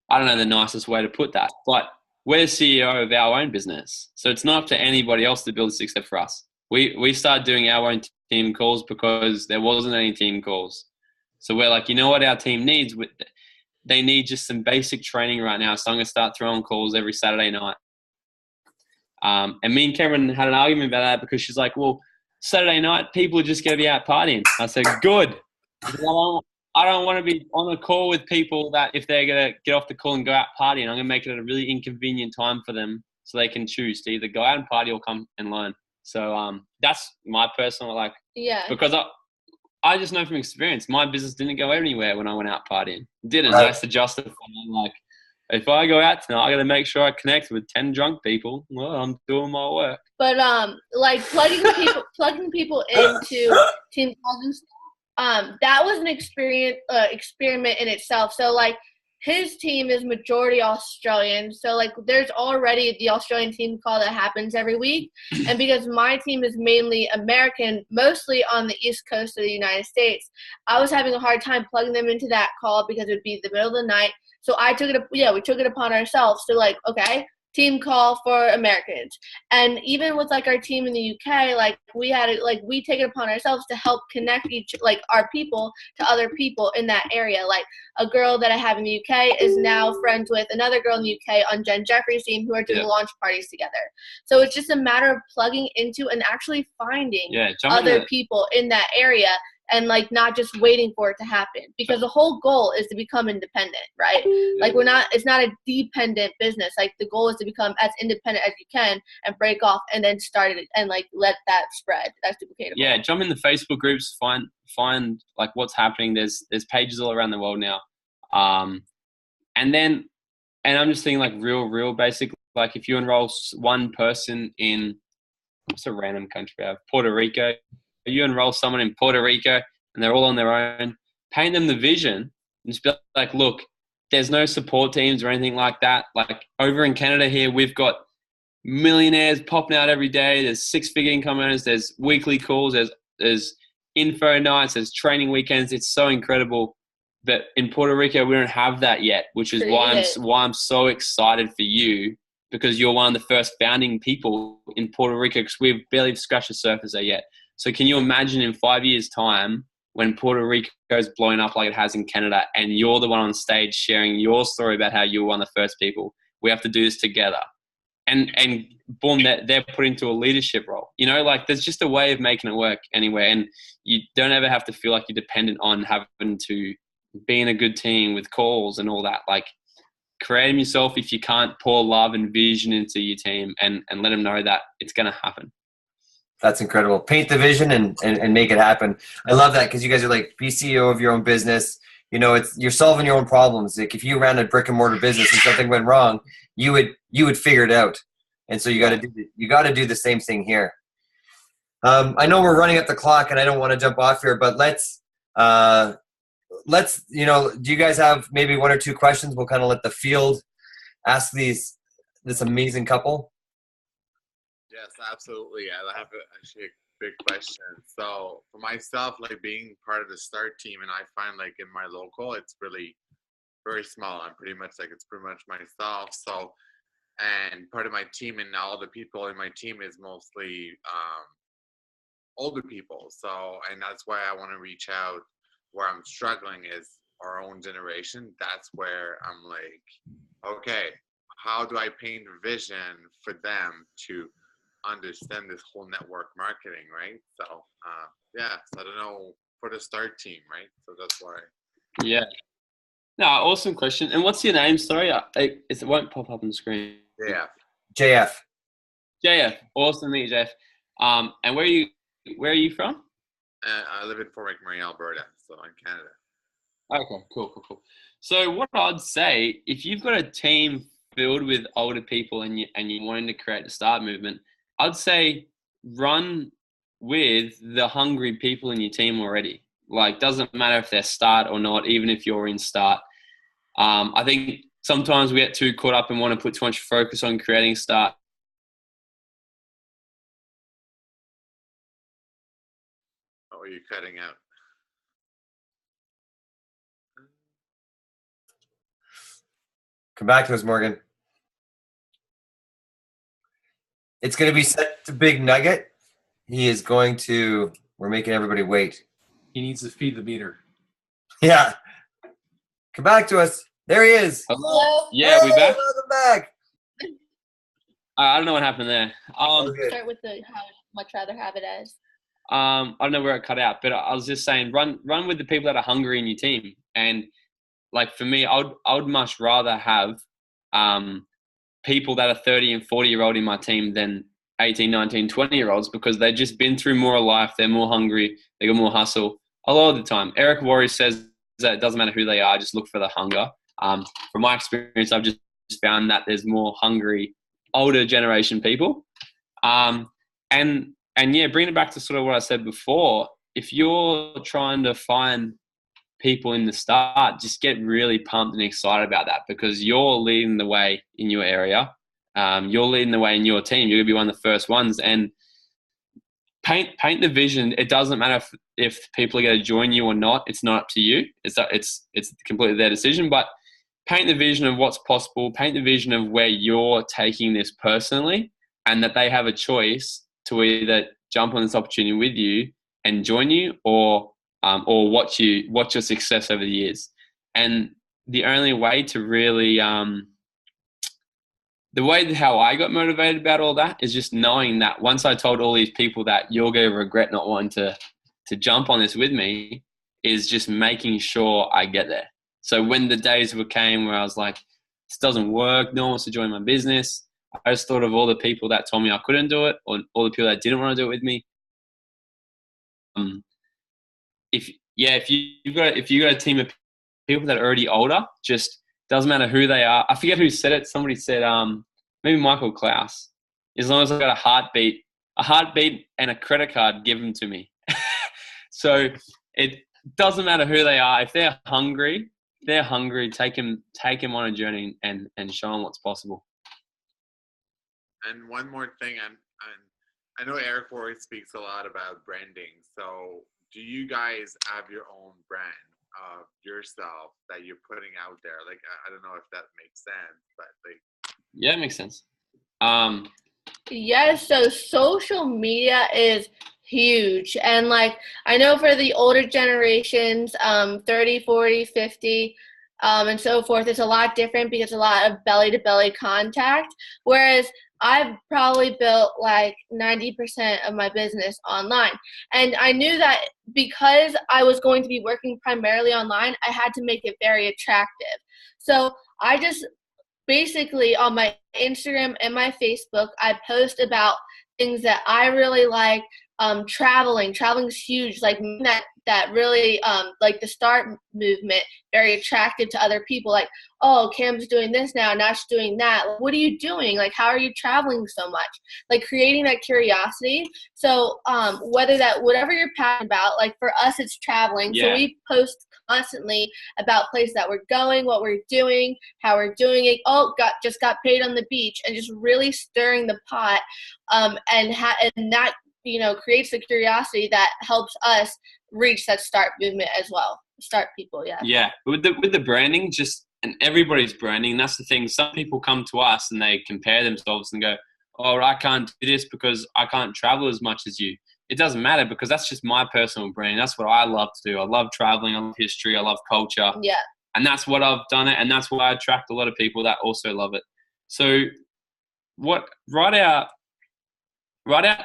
I don't know the nicest way to put that, but we're CEO of our own business. So it's not up to anybody else to build this except for us. We started doing our own team calls because there wasn't any team calls. So we're like, you know what our team needs? They need just some basic training right now. So I'm going to start throwing calls every Saturday night. And me and Cameron had an argument about that because she's like, well, Saturday night, people are just going to be out partying. I said, good. I don't want to be on a call with people that if they're going to get off the call and go out partying, I'm going to make it a really inconvenient time for them so they can choose to either go out and party or come and learn. So that's my personal, because I just know from experience, my business didn't go anywhere when I went out partying. It didn't. Right. That's the justify. Like, if I go out tonight, I got to make sure I connect with 10 drunk people. Well, I'm doing my work. But like plugging people into team calls and stuff, that was an experiment in itself. So like his team is majority Australian, so like there's already the Australian team call that happens every week. And because my team is mainly American, mostly on the East Coast of the United States, I was having a hard time plugging them into that call because it would be the middle of the night. So we took it upon ourselves to like, okay, team call for Americans. And even with like our team in the UK, like we take it upon ourselves to help connect our people to other people in that area. Like a girl that I have in the UK is now friends with another girl in the UK on Jen Jeffrey's team who are doing launch parties together. So it's just a matter of plugging into and actually finding other people in that area, and like not just waiting for it to happen, because the whole goal is to become independent, right? Like it's not a dependent business. Like the goal is to become as independent as you can and break off and then start it and like let that spread. That's duplicatable. Yeah, jump in the Facebook groups, find like what's happening. There's pages all around the world now. And I'm just thinking like real basic, like if you enroll one person in, what's a random country I have? Puerto Rico. You enroll someone in Puerto Rico and they're all on their own, paint them the vision and just be like, look, there's no support teams or anything like that. Like over in Canada here, we've got millionaires popping out every day. There's 6-figure income earners. There's weekly calls. There's info nights. There's training weekends. It's so incredible. But in Puerto Rico, we don't have that yet, which is why I'm so excited for you, because you're one of the first founding people in Puerto Rico, because we've barely scratched the surface there yet. So can you imagine in 5 years' time when Puerto Rico is blowing up like it has in Canada and you're the one on stage sharing your story about how you were one of the first people? We have to do this together. And boom, they're put into a leadership role. You know, like there's just a way of making it work anywhere. And you don't ever have to feel like you're dependent on having to be in a good team with calls and all that. Like create them yourself if you can't pour love and vision into your team and let them know that it's going to happen. That's incredible. Paint the vision and make it happen. I love that, because you guys are like, be CEO of your own business. You know, you're solving your own problems. Like if you ran a brick and mortar business and something went wrong, you would figure it out. And so you got to do the same thing here. I know we're running up the clock and I don't want to jump off here, but let's do you guys have maybe 1 or 2 questions? We'll kind of let the field ask this amazing couple. Yes, absolutely. I have actually a big question. So for myself, like being part of the start team, and I find like in my local, it's really very small. It's pretty much myself. So, and part of my team and all the people in my team is mostly older people. So, and that's why I want to reach out. Where I'm struggling is our own generation. That's where I'm like, okay, how do I paint a vision for them to understand this whole network marketing, right? So so I don't know, for the start team, right? So that's why. Yeah. No, awesome question. And what's your name? Sorry, it won't pop up on the screen. JF. Awesome to meet you, JF. And where are you from? I live in Fort McMurray, Alberta, so in Canada. Okay, cool. So what I'd say, if you've got a team filled with older people and you're wanting to create the start movement, I'd say run with the hungry people in your team already. Like, doesn't matter if they're start or not, even if you're in start. I think sometimes we get too caught up and want to put too much focus on creating start. Oh, you're cutting out. Come back to us, Morgan. It's going to be set to Big Nugget. He is going to. We're making everybody wait. He needs to feed the meter. Yeah. Come back to us. There he is. Hello. Yeah, we back. Welcome back. I don't know what happened there. Okay. Start with the how much rather have it as. I don't know where it cut out, but I was just saying, run with the people that are hungry in your team. And like for me, I would much rather have people that are 30 and 40-year-old in my team than 18, 19, 20-year-olds, because they've just been through more life. They're more hungry. They got more hustle. A lot of the time, Eric Worre says that it doesn't matter who they are, just look for the hunger. From my experience, I've just found that there's more hungry, older generation people. And yeah, bring it back to sort of what I said before. If you're trying to find people in the start, just get really pumped and excited about that, because you're leading the way in your area. You're leading the way in your team. You're going to be one of the first ones. And paint the vision. It doesn't matter if people are going to join you or not. It's not up to you. It's completely their decision. But paint the vision of what's possible. Paint the vision of where you're taking this personally, and that they have a choice to either jump on this opportunity with you and join you, or watch your success over the years. And the only way to really the way how I got motivated about all that is just knowing that once I told all these people that you're going to regret not wanting to jump on this with me, is just making sure I get there. So when the days came where I was like, this doesn't work, no one wants to join my business, I just thought of all the people that told me I couldn't do it, or all the people that didn't want to do it with me. If you've got a team of people that are already older, just doesn't matter who they are. I forget who said it. Somebody said, maybe Michael Klaus. As long as I've got a heartbeat and a credit card, give them to me. So it doesn't matter who they are. If they're hungry, take them on a journey and show them what's possible. And one more thing, I know Eric Worre speaks a lot about branding. So do you guys have your own brand of yourself that you're putting out there? Like, I don't know if that makes sense, but like. Yeah, it makes sense. Yes, so social media is huge. And like, I know for the older generations, 30, 40, 50, and so forth, it's a lot different because a lot of belly-to-belly contact. Whereas I've probably built like 90% of my business online. And I knew that because I was going to be working primarily online, I had to make it very attractive. So I just basically on my Instagram and my Facebook, I post about things that I really like. Traveling's huge. Like that really, like the START movement, very attractive to other people. Like, oh, Cam's doing this now she's doing that. What are you doing? Like, how are you traveling so much? Like creating that curiosity. So whatever you're passionate about, like for us, it's traveling. Yeah. So we post constantly about places that we're going, what we're doing, how we're doing it. Oh, just got paid on the beach, and just really stirring the pot, and that creates the curiosity that helps us reach that START movement as well. START people, yeah. Yeah, with the branding, and everybody's branding. That's the thing. Some people come to us and they compare themselves and go, "Oh, I can't do this because I can't travel as much as you." It doesn't matter, because that's just my personal brand. That's what I love to do. I love traveling. I love history. I love culture. Yeah. And that's what I've done it, and that's why I attract a lot of people that also love it. So, write out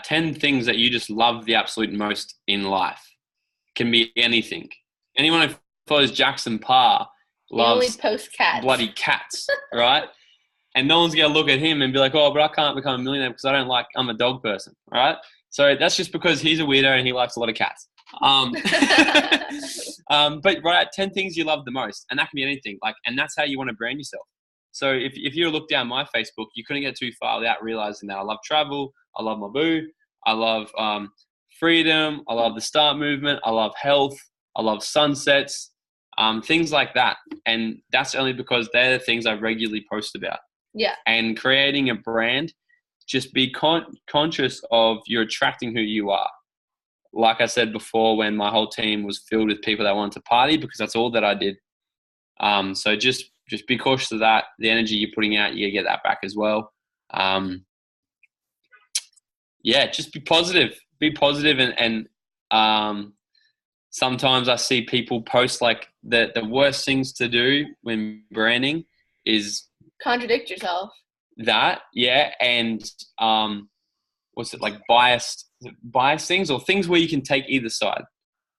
10 things that you just love the absolute most in life. Can be anything. Anyone who follows Jackson Parr loves post cats. bloody cats, right? And no one's going to look at him and be like, "Oh, but I can't become a millionaire because I'm a dog person," right? So that's just because he's a weirdo and he likes a lot of cats. But write out 10 things you love the most, and that can be anything. And that's how you want to brand yourself. So if you look down my Facebook, you couldn't get too far without realizing that I love travel, I love my boo, I love freedom, I love the START movement, I love health, I love sunsets, things like that. And that's only because they're the things I regularly post about. Yeah. And creating a brand, just be conscious of you're attracting who you are. Like I said before, when my whole team was filled with people that wanted to party, because that's all that I did. So just be cautious of that. The energy you're putting out, you get that back as well. Just be positive. Be positive, and sometimes I see people post like the worst things to do when branding is contradict yourself. That, yeah, and what's it, like biased things, or things where you can take either side.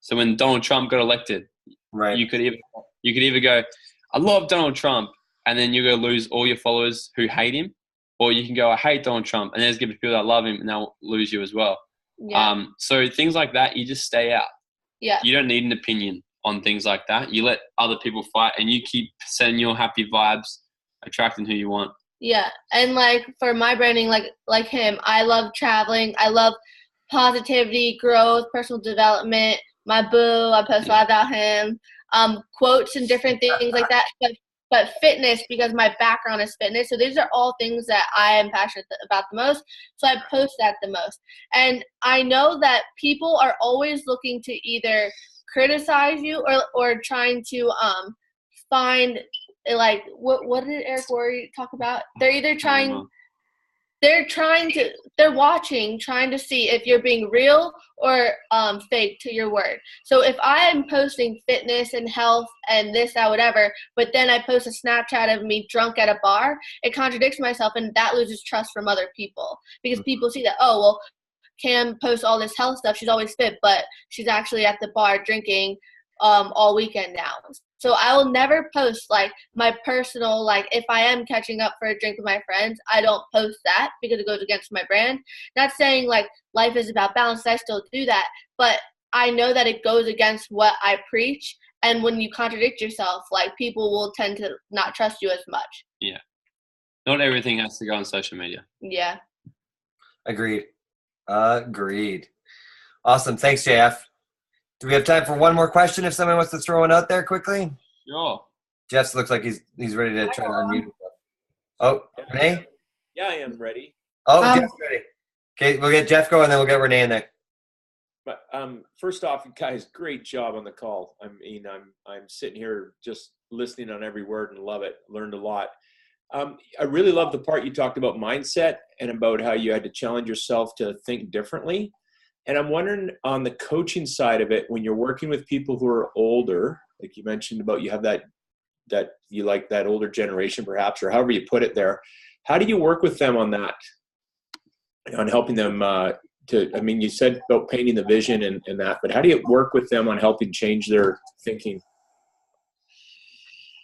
So when Donald Trump got elected, Right. you could either go, I love Donald Trump, and then you're going to lose all your followers who hate him, or you can go, I hate Donald Trump, and there's going to be people that love him, and they'll lose you as well. Yeah. So things like that, you just stay out. Yeah. You don't need an opinion on things like that. You let other people fight, and you keep sending your happy vibes, attracting who you want. Yeah, and like for my branding, like him, I love traveling. I love positivity, growth, personal development. My boo, I post a lot about him. Quotes and different things like that. But fitness, because my background is fitness. So these are all things that I am passionate about the most. So I post that the most. And I know that people are always looking to either criticize you or trying to find, like, what did Eric Worre talk about? They're either they're watching, trying to see if you're being real or fake to your word. So if I am posting fitness and health and this, that, whatever, but then I post a Snapchat of me drunk at a bar, it contradicts myself, and that loses trust from other people, because people see that, oh, well, Cam posts all this health stuff, she's always fit, but she's actually at the bar drinking all weekend now. So I will never post like my personal, like if I am catching up for a drink with my friends, I don't post that because it goes against my brand. Not saying like life is about balance, I still do that, but I know that it goes against what I preach. And when you contradict yourself, like people will tend to not trust you as much. Yeah. Not everything has to go on social media. Yeah. Agreed. Awesome. Thanks, JF. Do we have time for one more question if someone wants to throw one out there quickly? Sure. Jeff looks like he's ready to try to unmute himself. Oh, Renee? Yeah, I am ready. Oh, Jeff's ready. Okay, we'll get Jeff going, and then we'll get Renee in there. But first off, guys, great job on the call. I mean, I'm sitting here just listening on every word and love it. Learned a lot. I really love the part you talked about mindset and about how you had to challenge yourself to think differently. And I'm wondering, on the coaching side of it, when you're working with people who are older, like you mentioned about you have that you like that older generation perhaps, or however you put it there, how do you work with them on that, on helping them you said about painting the vision and that, but how do you work with them on helping change their thinking?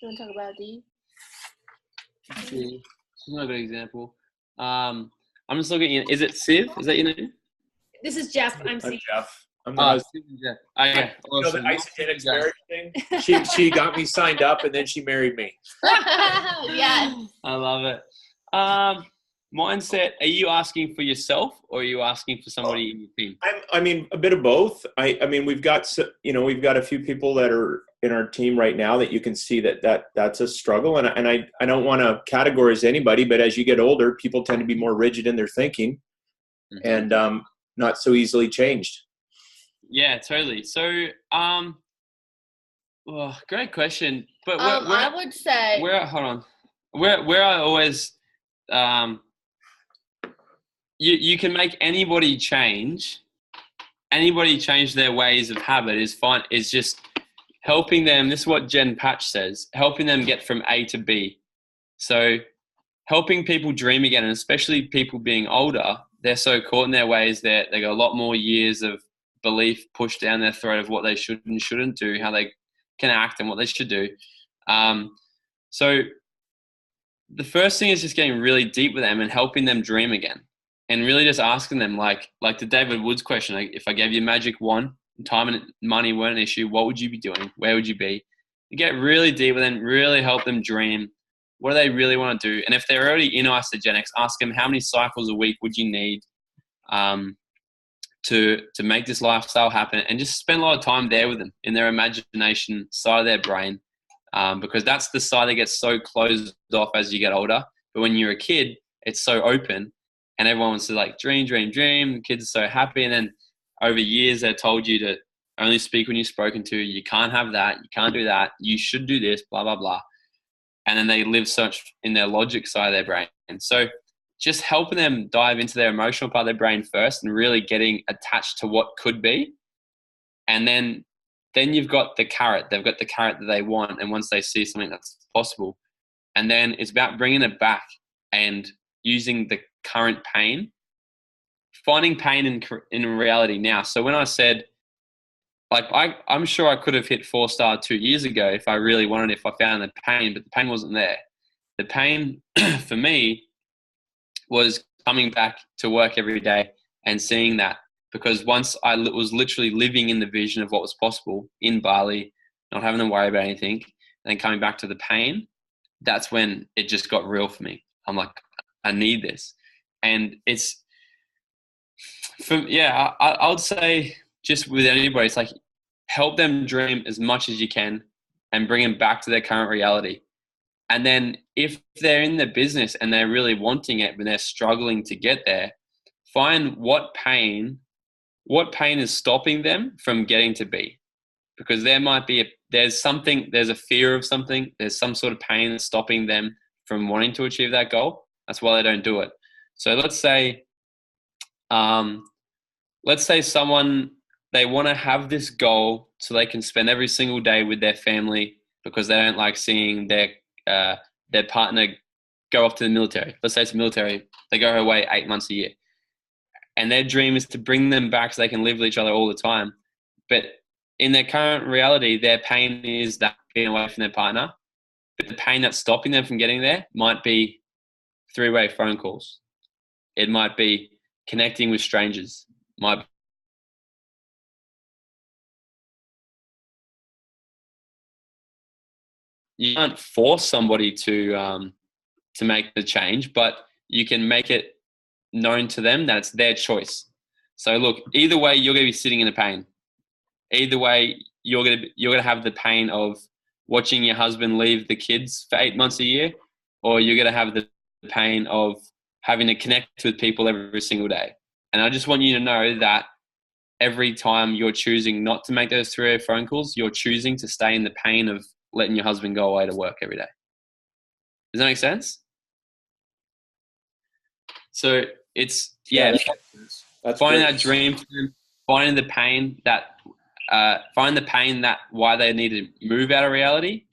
You want to talk about D? She's not a good example. I'm just looking at, is it Siv? Is that your name? This is Jeff. I'm Jeff. I'm the husband. Okay. You know the Isagenix marriage thing? She got me signed up, and then she married me. Yes. I love it. Mindset, are you asking for yourself, or are you asking for somebody in your team? I mean, a bit of both. I mean, we've got a few people that are in our team right now that you can see that's a struggle. And I don't want to categorize anybody, but as you get older, people tend to be more rigid in their thinking, and not so easily changed. Yeah, totally. So, great question. But I would say hold on. Where I always you can make anybody change their ways of habit is fine. Is just helping them. This is what Jen Patch says, helping them get from A to B. So helping people dream again, and especially people being older, they're so caught in their ways that they got a lot more years of belief pushed down their throat of what they should and shouldn't do, how they can act and what they should do. So the first thing is just getting really deep with them and helping them dream again, and really just asking them, like the David Woods question, like, if I gave you a magic wand, time and money weren't an issue, what would you be doing? Where would you be? You get really deep with them, really help them dream. What do they really want to do? And if they're already in Isagenix, ask them, how many cycles a week would you need? to make this lifestyle happen, and just spend a lot of time there with them in their imagination side of their brain, because that's the side that gets so closed off as you get older. But when you're a kid, it's so open, and everyone wants to like dream. The kids are so happy, and then over years they're told you to only speak when you're spoken to. You can't have that. You can't do that. You should do this. Blah blah blah. And then they live so much in their logic side of their brain. And so just helping them dive into their emotional part of their brain first and really getting attached to what could be. And then you've got the carrot. They've got the carrot that they want. And once they see something that's possible, and then it's about bringing it back and using the current pain, finding pain in reality now. So when I said, like, I'm sure I could have hit 4-star 2 years ago if I really wanted, if I found the pain, but the pain wasn't there. The pain for me was coming back to work every day and seeing that, because once I was literally living in the vision of what was possible in Bali, not having to worry about anything, and then coming back to the pain, that's when it just got real for me. I'm like, I need this. And it's, I would say just with anybody, it's like, help them dream as much as you can and bring them back to their current reality. And then if they're in the business and they're really wanting it, but they're struggling to get there, find what pain is stopping them from getting to be. Because there might be, there's a fear of something, there's some sort of pain that's stopping them from wanting to achieve that goal. That's why they don't do it. So let's say someone, they want to have this goal so they can spend every single day with their family because they don't like seeing their partner go off to the military. Let's say it's military. They go away 8 months a year. And their dream is to bring them back so they can live with each other all the time. But in their current reality, their pain is that being away from their partner. But the pain that's stopping them from getting there might be 3-way phone calls. It might be connecting with strangers. You can't force somebody to make the change, but you can make it known to them that it's their choice. So look, either way, you're going to be sitting in a pain. Either way, you're going to have the pain of watching your husband leave the kids for 8 months a year, or you're going to have the pain of having to connect with people every single day. And I just want you to know that every time you're choosing not to make those 3-way phone calls, you're choosing to stay in the pain of letting your husband go away to work every day. Does that make sense? So it's, that's finding that dream, finding the pain that why they need to move out of reality,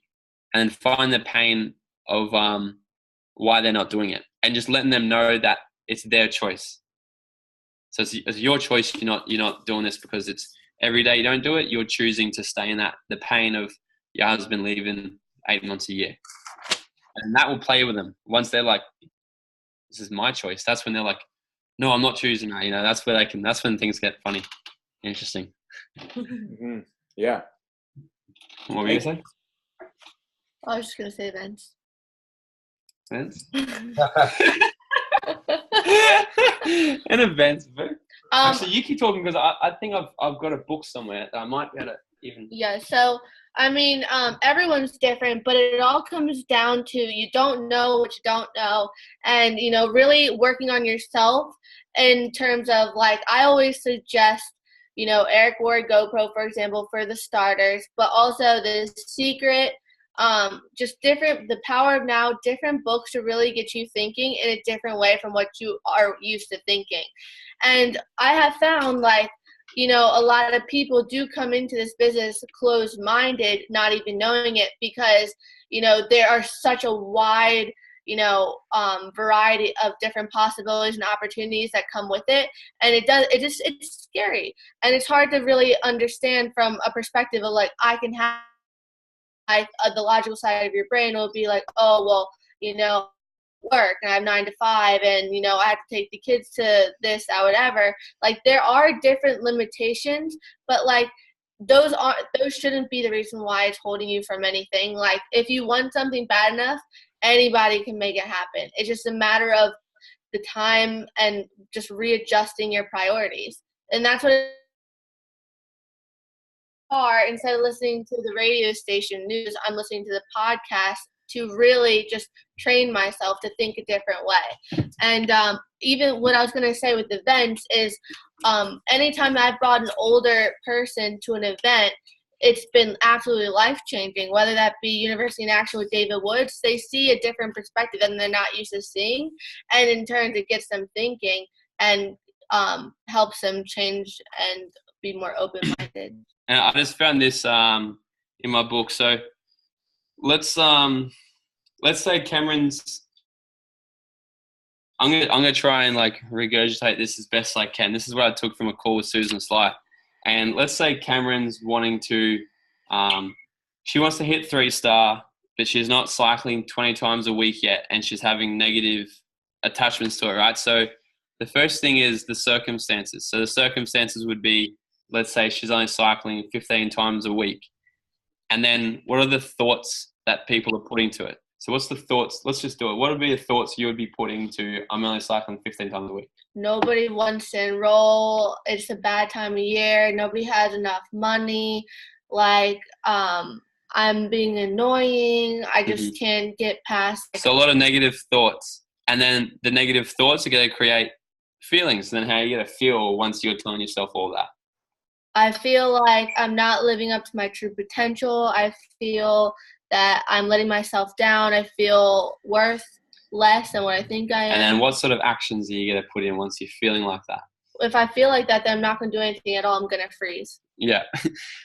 and find the pain of why they're not doing it, and just letting them know that it's their choice. So it's your choice. You're not doing this because it's every day you don't do it. You're choosing to stay in the pain of your husband leaving 8 months a year. And that will play with them. Once they're like, this is my choice, that's when they're like, no, I'm not choosing that. That's when things get funny. Interesting. Mm-hmm. Yeah. What were you going to say? I was just going to say Vince. Vince? An events book. Actually, you keep talking because I think I've got a book somewhere that I might be able to even. Yeah. So I mean, everyone's different, but it all comes down to you don't know what you don't know, and really working on yourself in terms of, like, I always suggest Eric Ward GoPro, for example, for the starters, but also The Secret. Just the Power of Now, different books to really get you thinking in a different way from what you are used to thinking. And I have found, like, a lot of people do come into this business closed-minded, not even knowing it, because, there are such a wide, variety of different possibilities and opportunities that come with it. And it's scary. And it's hard to really understand from a perspective of, like, I can have, like, the logical side of your brain will be like, oh, well, work and I have 9 to 5 and I have to take the kids to this or whatever. Like, there are different limitations, but, like, those shouldn't be the reason why it's holding you from anything. Like, if you want something bad enough, anybody can make it happen. It's just a matter of the time and just readjusting your priorities. And that's what instead of listening to the radio station news, I'm listening to the podcast to really just train myself to think a different way. And even what I was going to say with events is anytime I've brought an older person to an event, it's been absolutely life-changing, whether that be University in Action with David Woods. They see a different perspective and they're not used to seeing, and in turn it gets them thinking and helps them change and be more open-minded. And I just found this in my book. So let's say Cameron's. I'm gonna try and like regurgitate this as best I can. This is what I took from a call with Susan Sly. And let's say Cameron's wanting to, she wants to hit 3-star, but she's not cycling 20 times a week yet, and she's having negative attachments to it, right? So the first thing is the circumstances. So the circumstances would be, let's say she's only cycling 15 times a week. And then what are the thoughts that people are putting to it? So what's the thoughts? Let's just do it. What would be the thoughts you would be putting to, I'm only cycling 15 times a week? Nobody wants to enroll. It's a bad time of year. Nobody has enough money. Like, I'm being annoying. I just can't get past. So a lot of negative thoughts. And then the negative thoughts are going to create feelings. And then how are you going to feel once you're telling yourself all that? I feel like I'm not living up to my true potential. I feel that I'm letting myself down. I feel worth less than what I think I am. And then what sort of actions are you going to put in once you're feeling like that? If I feel like that, then I'm not going to do anything at all. I'm going to freeze. Yeah.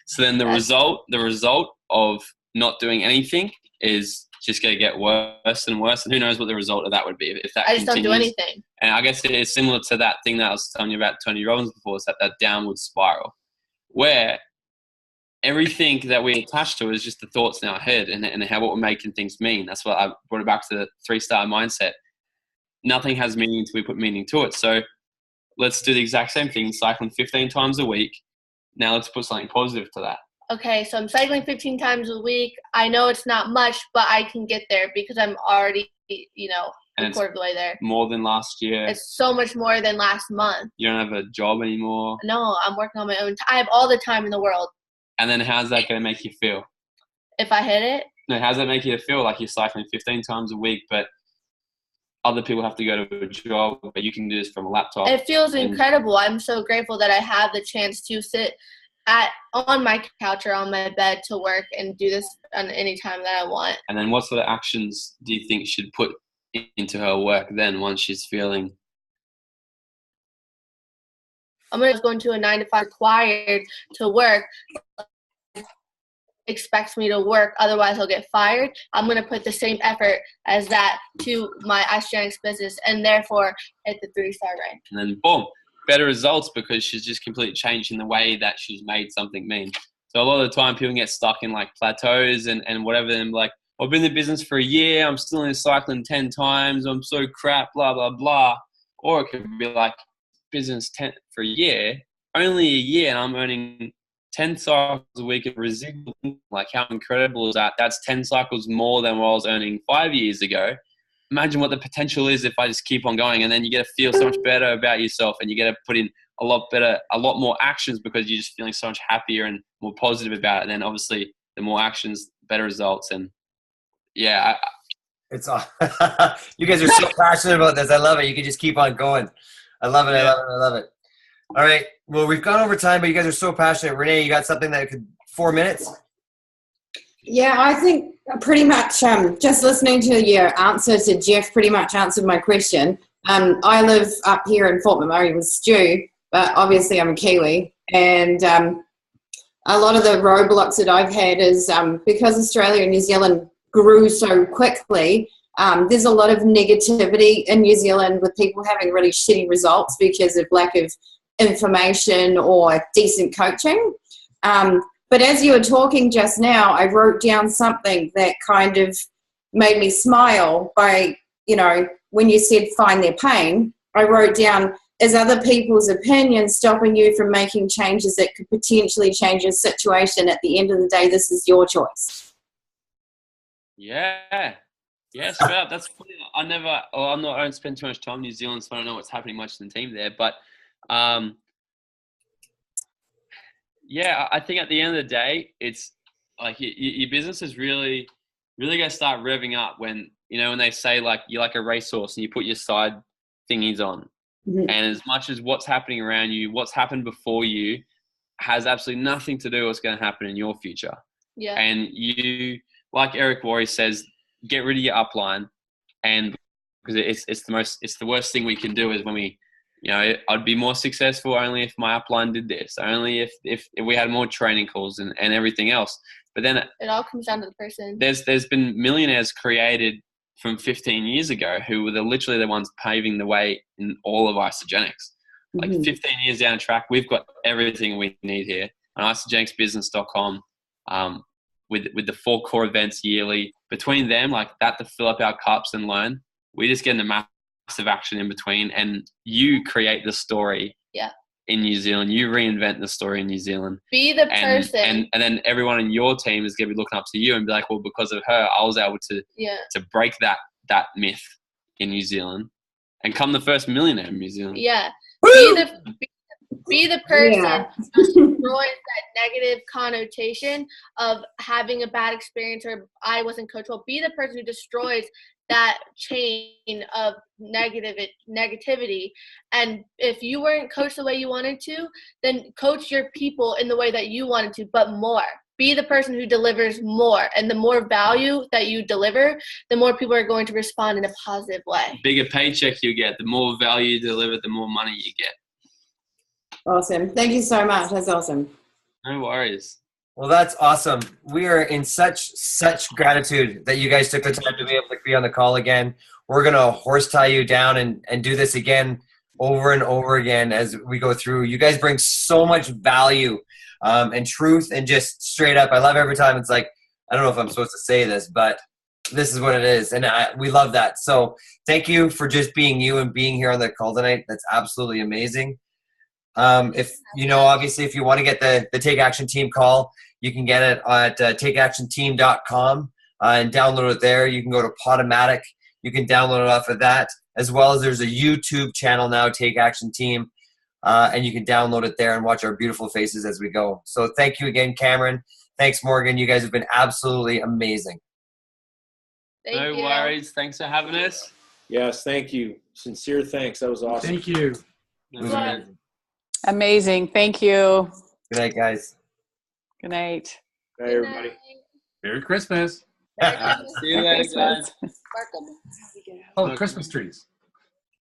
So then the result of not doing anything is just going to get worse and worse. And who knows what the result of that would be if that I just continues. don't do anything. And I guess it is similar to that thing that I was telling you about Tony Robbins before, is that downward spiral, where everything that we attach to is just the thoughts in our head and how what we're making things mean. That's what I brought it back to the 3-star mindset. Nothing has meaning until we put meaning to it. So let's do the exact same thing, cycling 15 times a week. Now let's put something positive to that. Okay, so I'm cycling 15 times a week. I know it's not much, but I can get there because I'm already, a quarter of the way there. More than last year. It's so much more than last month. You don't have a job anymore. No, I'm working on my own. I have all the time in the world. And then how's that going to make you feel? If I hit it? No, how's that make you feel? Like you're cycling 15 times a week, but other people have to go to a job, but you can do this from a laptop. It feels incredible. I'm so grateful that I have the chance to sit on my couch or on my bed to work and do this on any time that I want. And then what sort of actions do you think should put into her work then once she's feeling? I'm going to go into a 9-to-5 required to work. Expects me to work, otherwise I'll get fired. I'm going to put the same effort as that to my Isogenix business and therefore hit the 3-star rank. And then boom, better results because she's just completely changing the way that she's made something mean. So a lot of the time people get stuck in like plateaus and whatever, and like, I've been in the business for a year, I'm still in cycling 10 times, I'm so crap, blah, blah, blah. Or it could be like business 10 for a year, only a year, and I'm earning 10 cycles a week of residual. Like, how incredible is that? That's 10 cycles more than what I was earning 5 years ago. Imagine what the potential is if I just keep on going, and then you get to feel so much better about yourself, and you get to put in a lot more actions because you're just feeling so much happier and more positive about it. And then obviously the more actions, better results. And yeah, it's all you guys are so passionate about this. I love it. You can just keep on going. I love it. Yeah. I love it. All right. Well, we've gone over time, but you guys are so passionate. Renee, you got something that could 4 minutes? Yeah, I think pretty much just listening to your answer to Jeff pretty much answered my question. I live up here in Fort McMurray with Stu, but obviously I'm a Kiwi. And a lot of the roadblocks that I've had is because Australia and New Zealand grew so quickly, there's a lot of negativity in New Zealand with people having really shitty results because of lack of information or decent coaching. But as you were talking just now, I wrote down something that kind of made me smile by, when you said find their pain, I wrote down, is other people's opinions stopping you from making changes that could potentially change your situation? At the end of the day, this is your choice. Yeah. Yeah, that's funny. I don't spend too much time in New Zealand, so I don't know what's happening much in the team there. But Yeah, I think at the end of the day, it's like your business is really going to start revving up when, when they say like you're like a racehorse and you put your side thingies on. Mhm. And as much as what's happening around you, what's happened before you has absolutely nothing to do with what's going to happen in your future. Yeah. And you, like Eric Worre says, get rid of your upline. And because it's the worst thing we can do is when we, I'd be more successful only if my upline did this, only if we had more training calls and everything else. But then It all comes down to the person. there's been millionaires created from 15 years ago who were literally the ones paving the way in all of Isogenics. Like Mhm. 15 years down the track, we've got everything we need here on isogenicsbusiness.com, with the 4 core events yearly. Between them, like that to fill up our cups and learn, we just get into massive action in between, and you create the story. Yeah. In New Zealand, you reinvent the story in New Zealand. Be the person. And then everyone in your team is going to be looking up to you and be like, well, because of her, I was able to break that myth in New Zealand and become the first millionaire in New Zealand. Yeah. Woo! Be the person Yeah. who destroys that negative connotation of having a bad experience or I wasn't coached well. Be the person who destroys that chain of negativity. And if you weren't coached the way you wanted to, then coach your people in the way that you wanted to, but more. Be the person who delivers more. And the more value that you deliver, the more people are going to respond in a positive way. The bigger paycheck you get, the more value you deliver, the more money you get. Awesome. Thank you so much. That's awesome. No worries. Well, that's awesome. We are in such gratitude that you guys took the time to be able to be on the call again. We're going to horse tie you down and do this again over and over again as we go through. You guys bring so much value and truth and just straight up. I love every time it's like, I don't know if I'm supposed to say this, but this is what it is. And we love that. So thank you for just being you and being here on the call tonight. That's absolutely amazing. If obviously if you want to get the Take Action Team call, you can get it at takeactionteam.com and download it there. You can go to Podomatic. You can download it off of that, as well as there's a YouTube channel now, Take Action Team, and you can download it there and watch our beautiful faces as we go. So thank you again, Cameron. Thanks, Morgan. You guys have been absolutely amazing. Thank you. Worries. Thanks for having us. Yes, thank you. Sincere thanks. That was awesome. Thank you. It was Yeah. amazing. Amazing. Thank you. Good night, guys. Good night. Bye, everybody. Merry Christmas. See you later, guys. Oh, Christmas trees.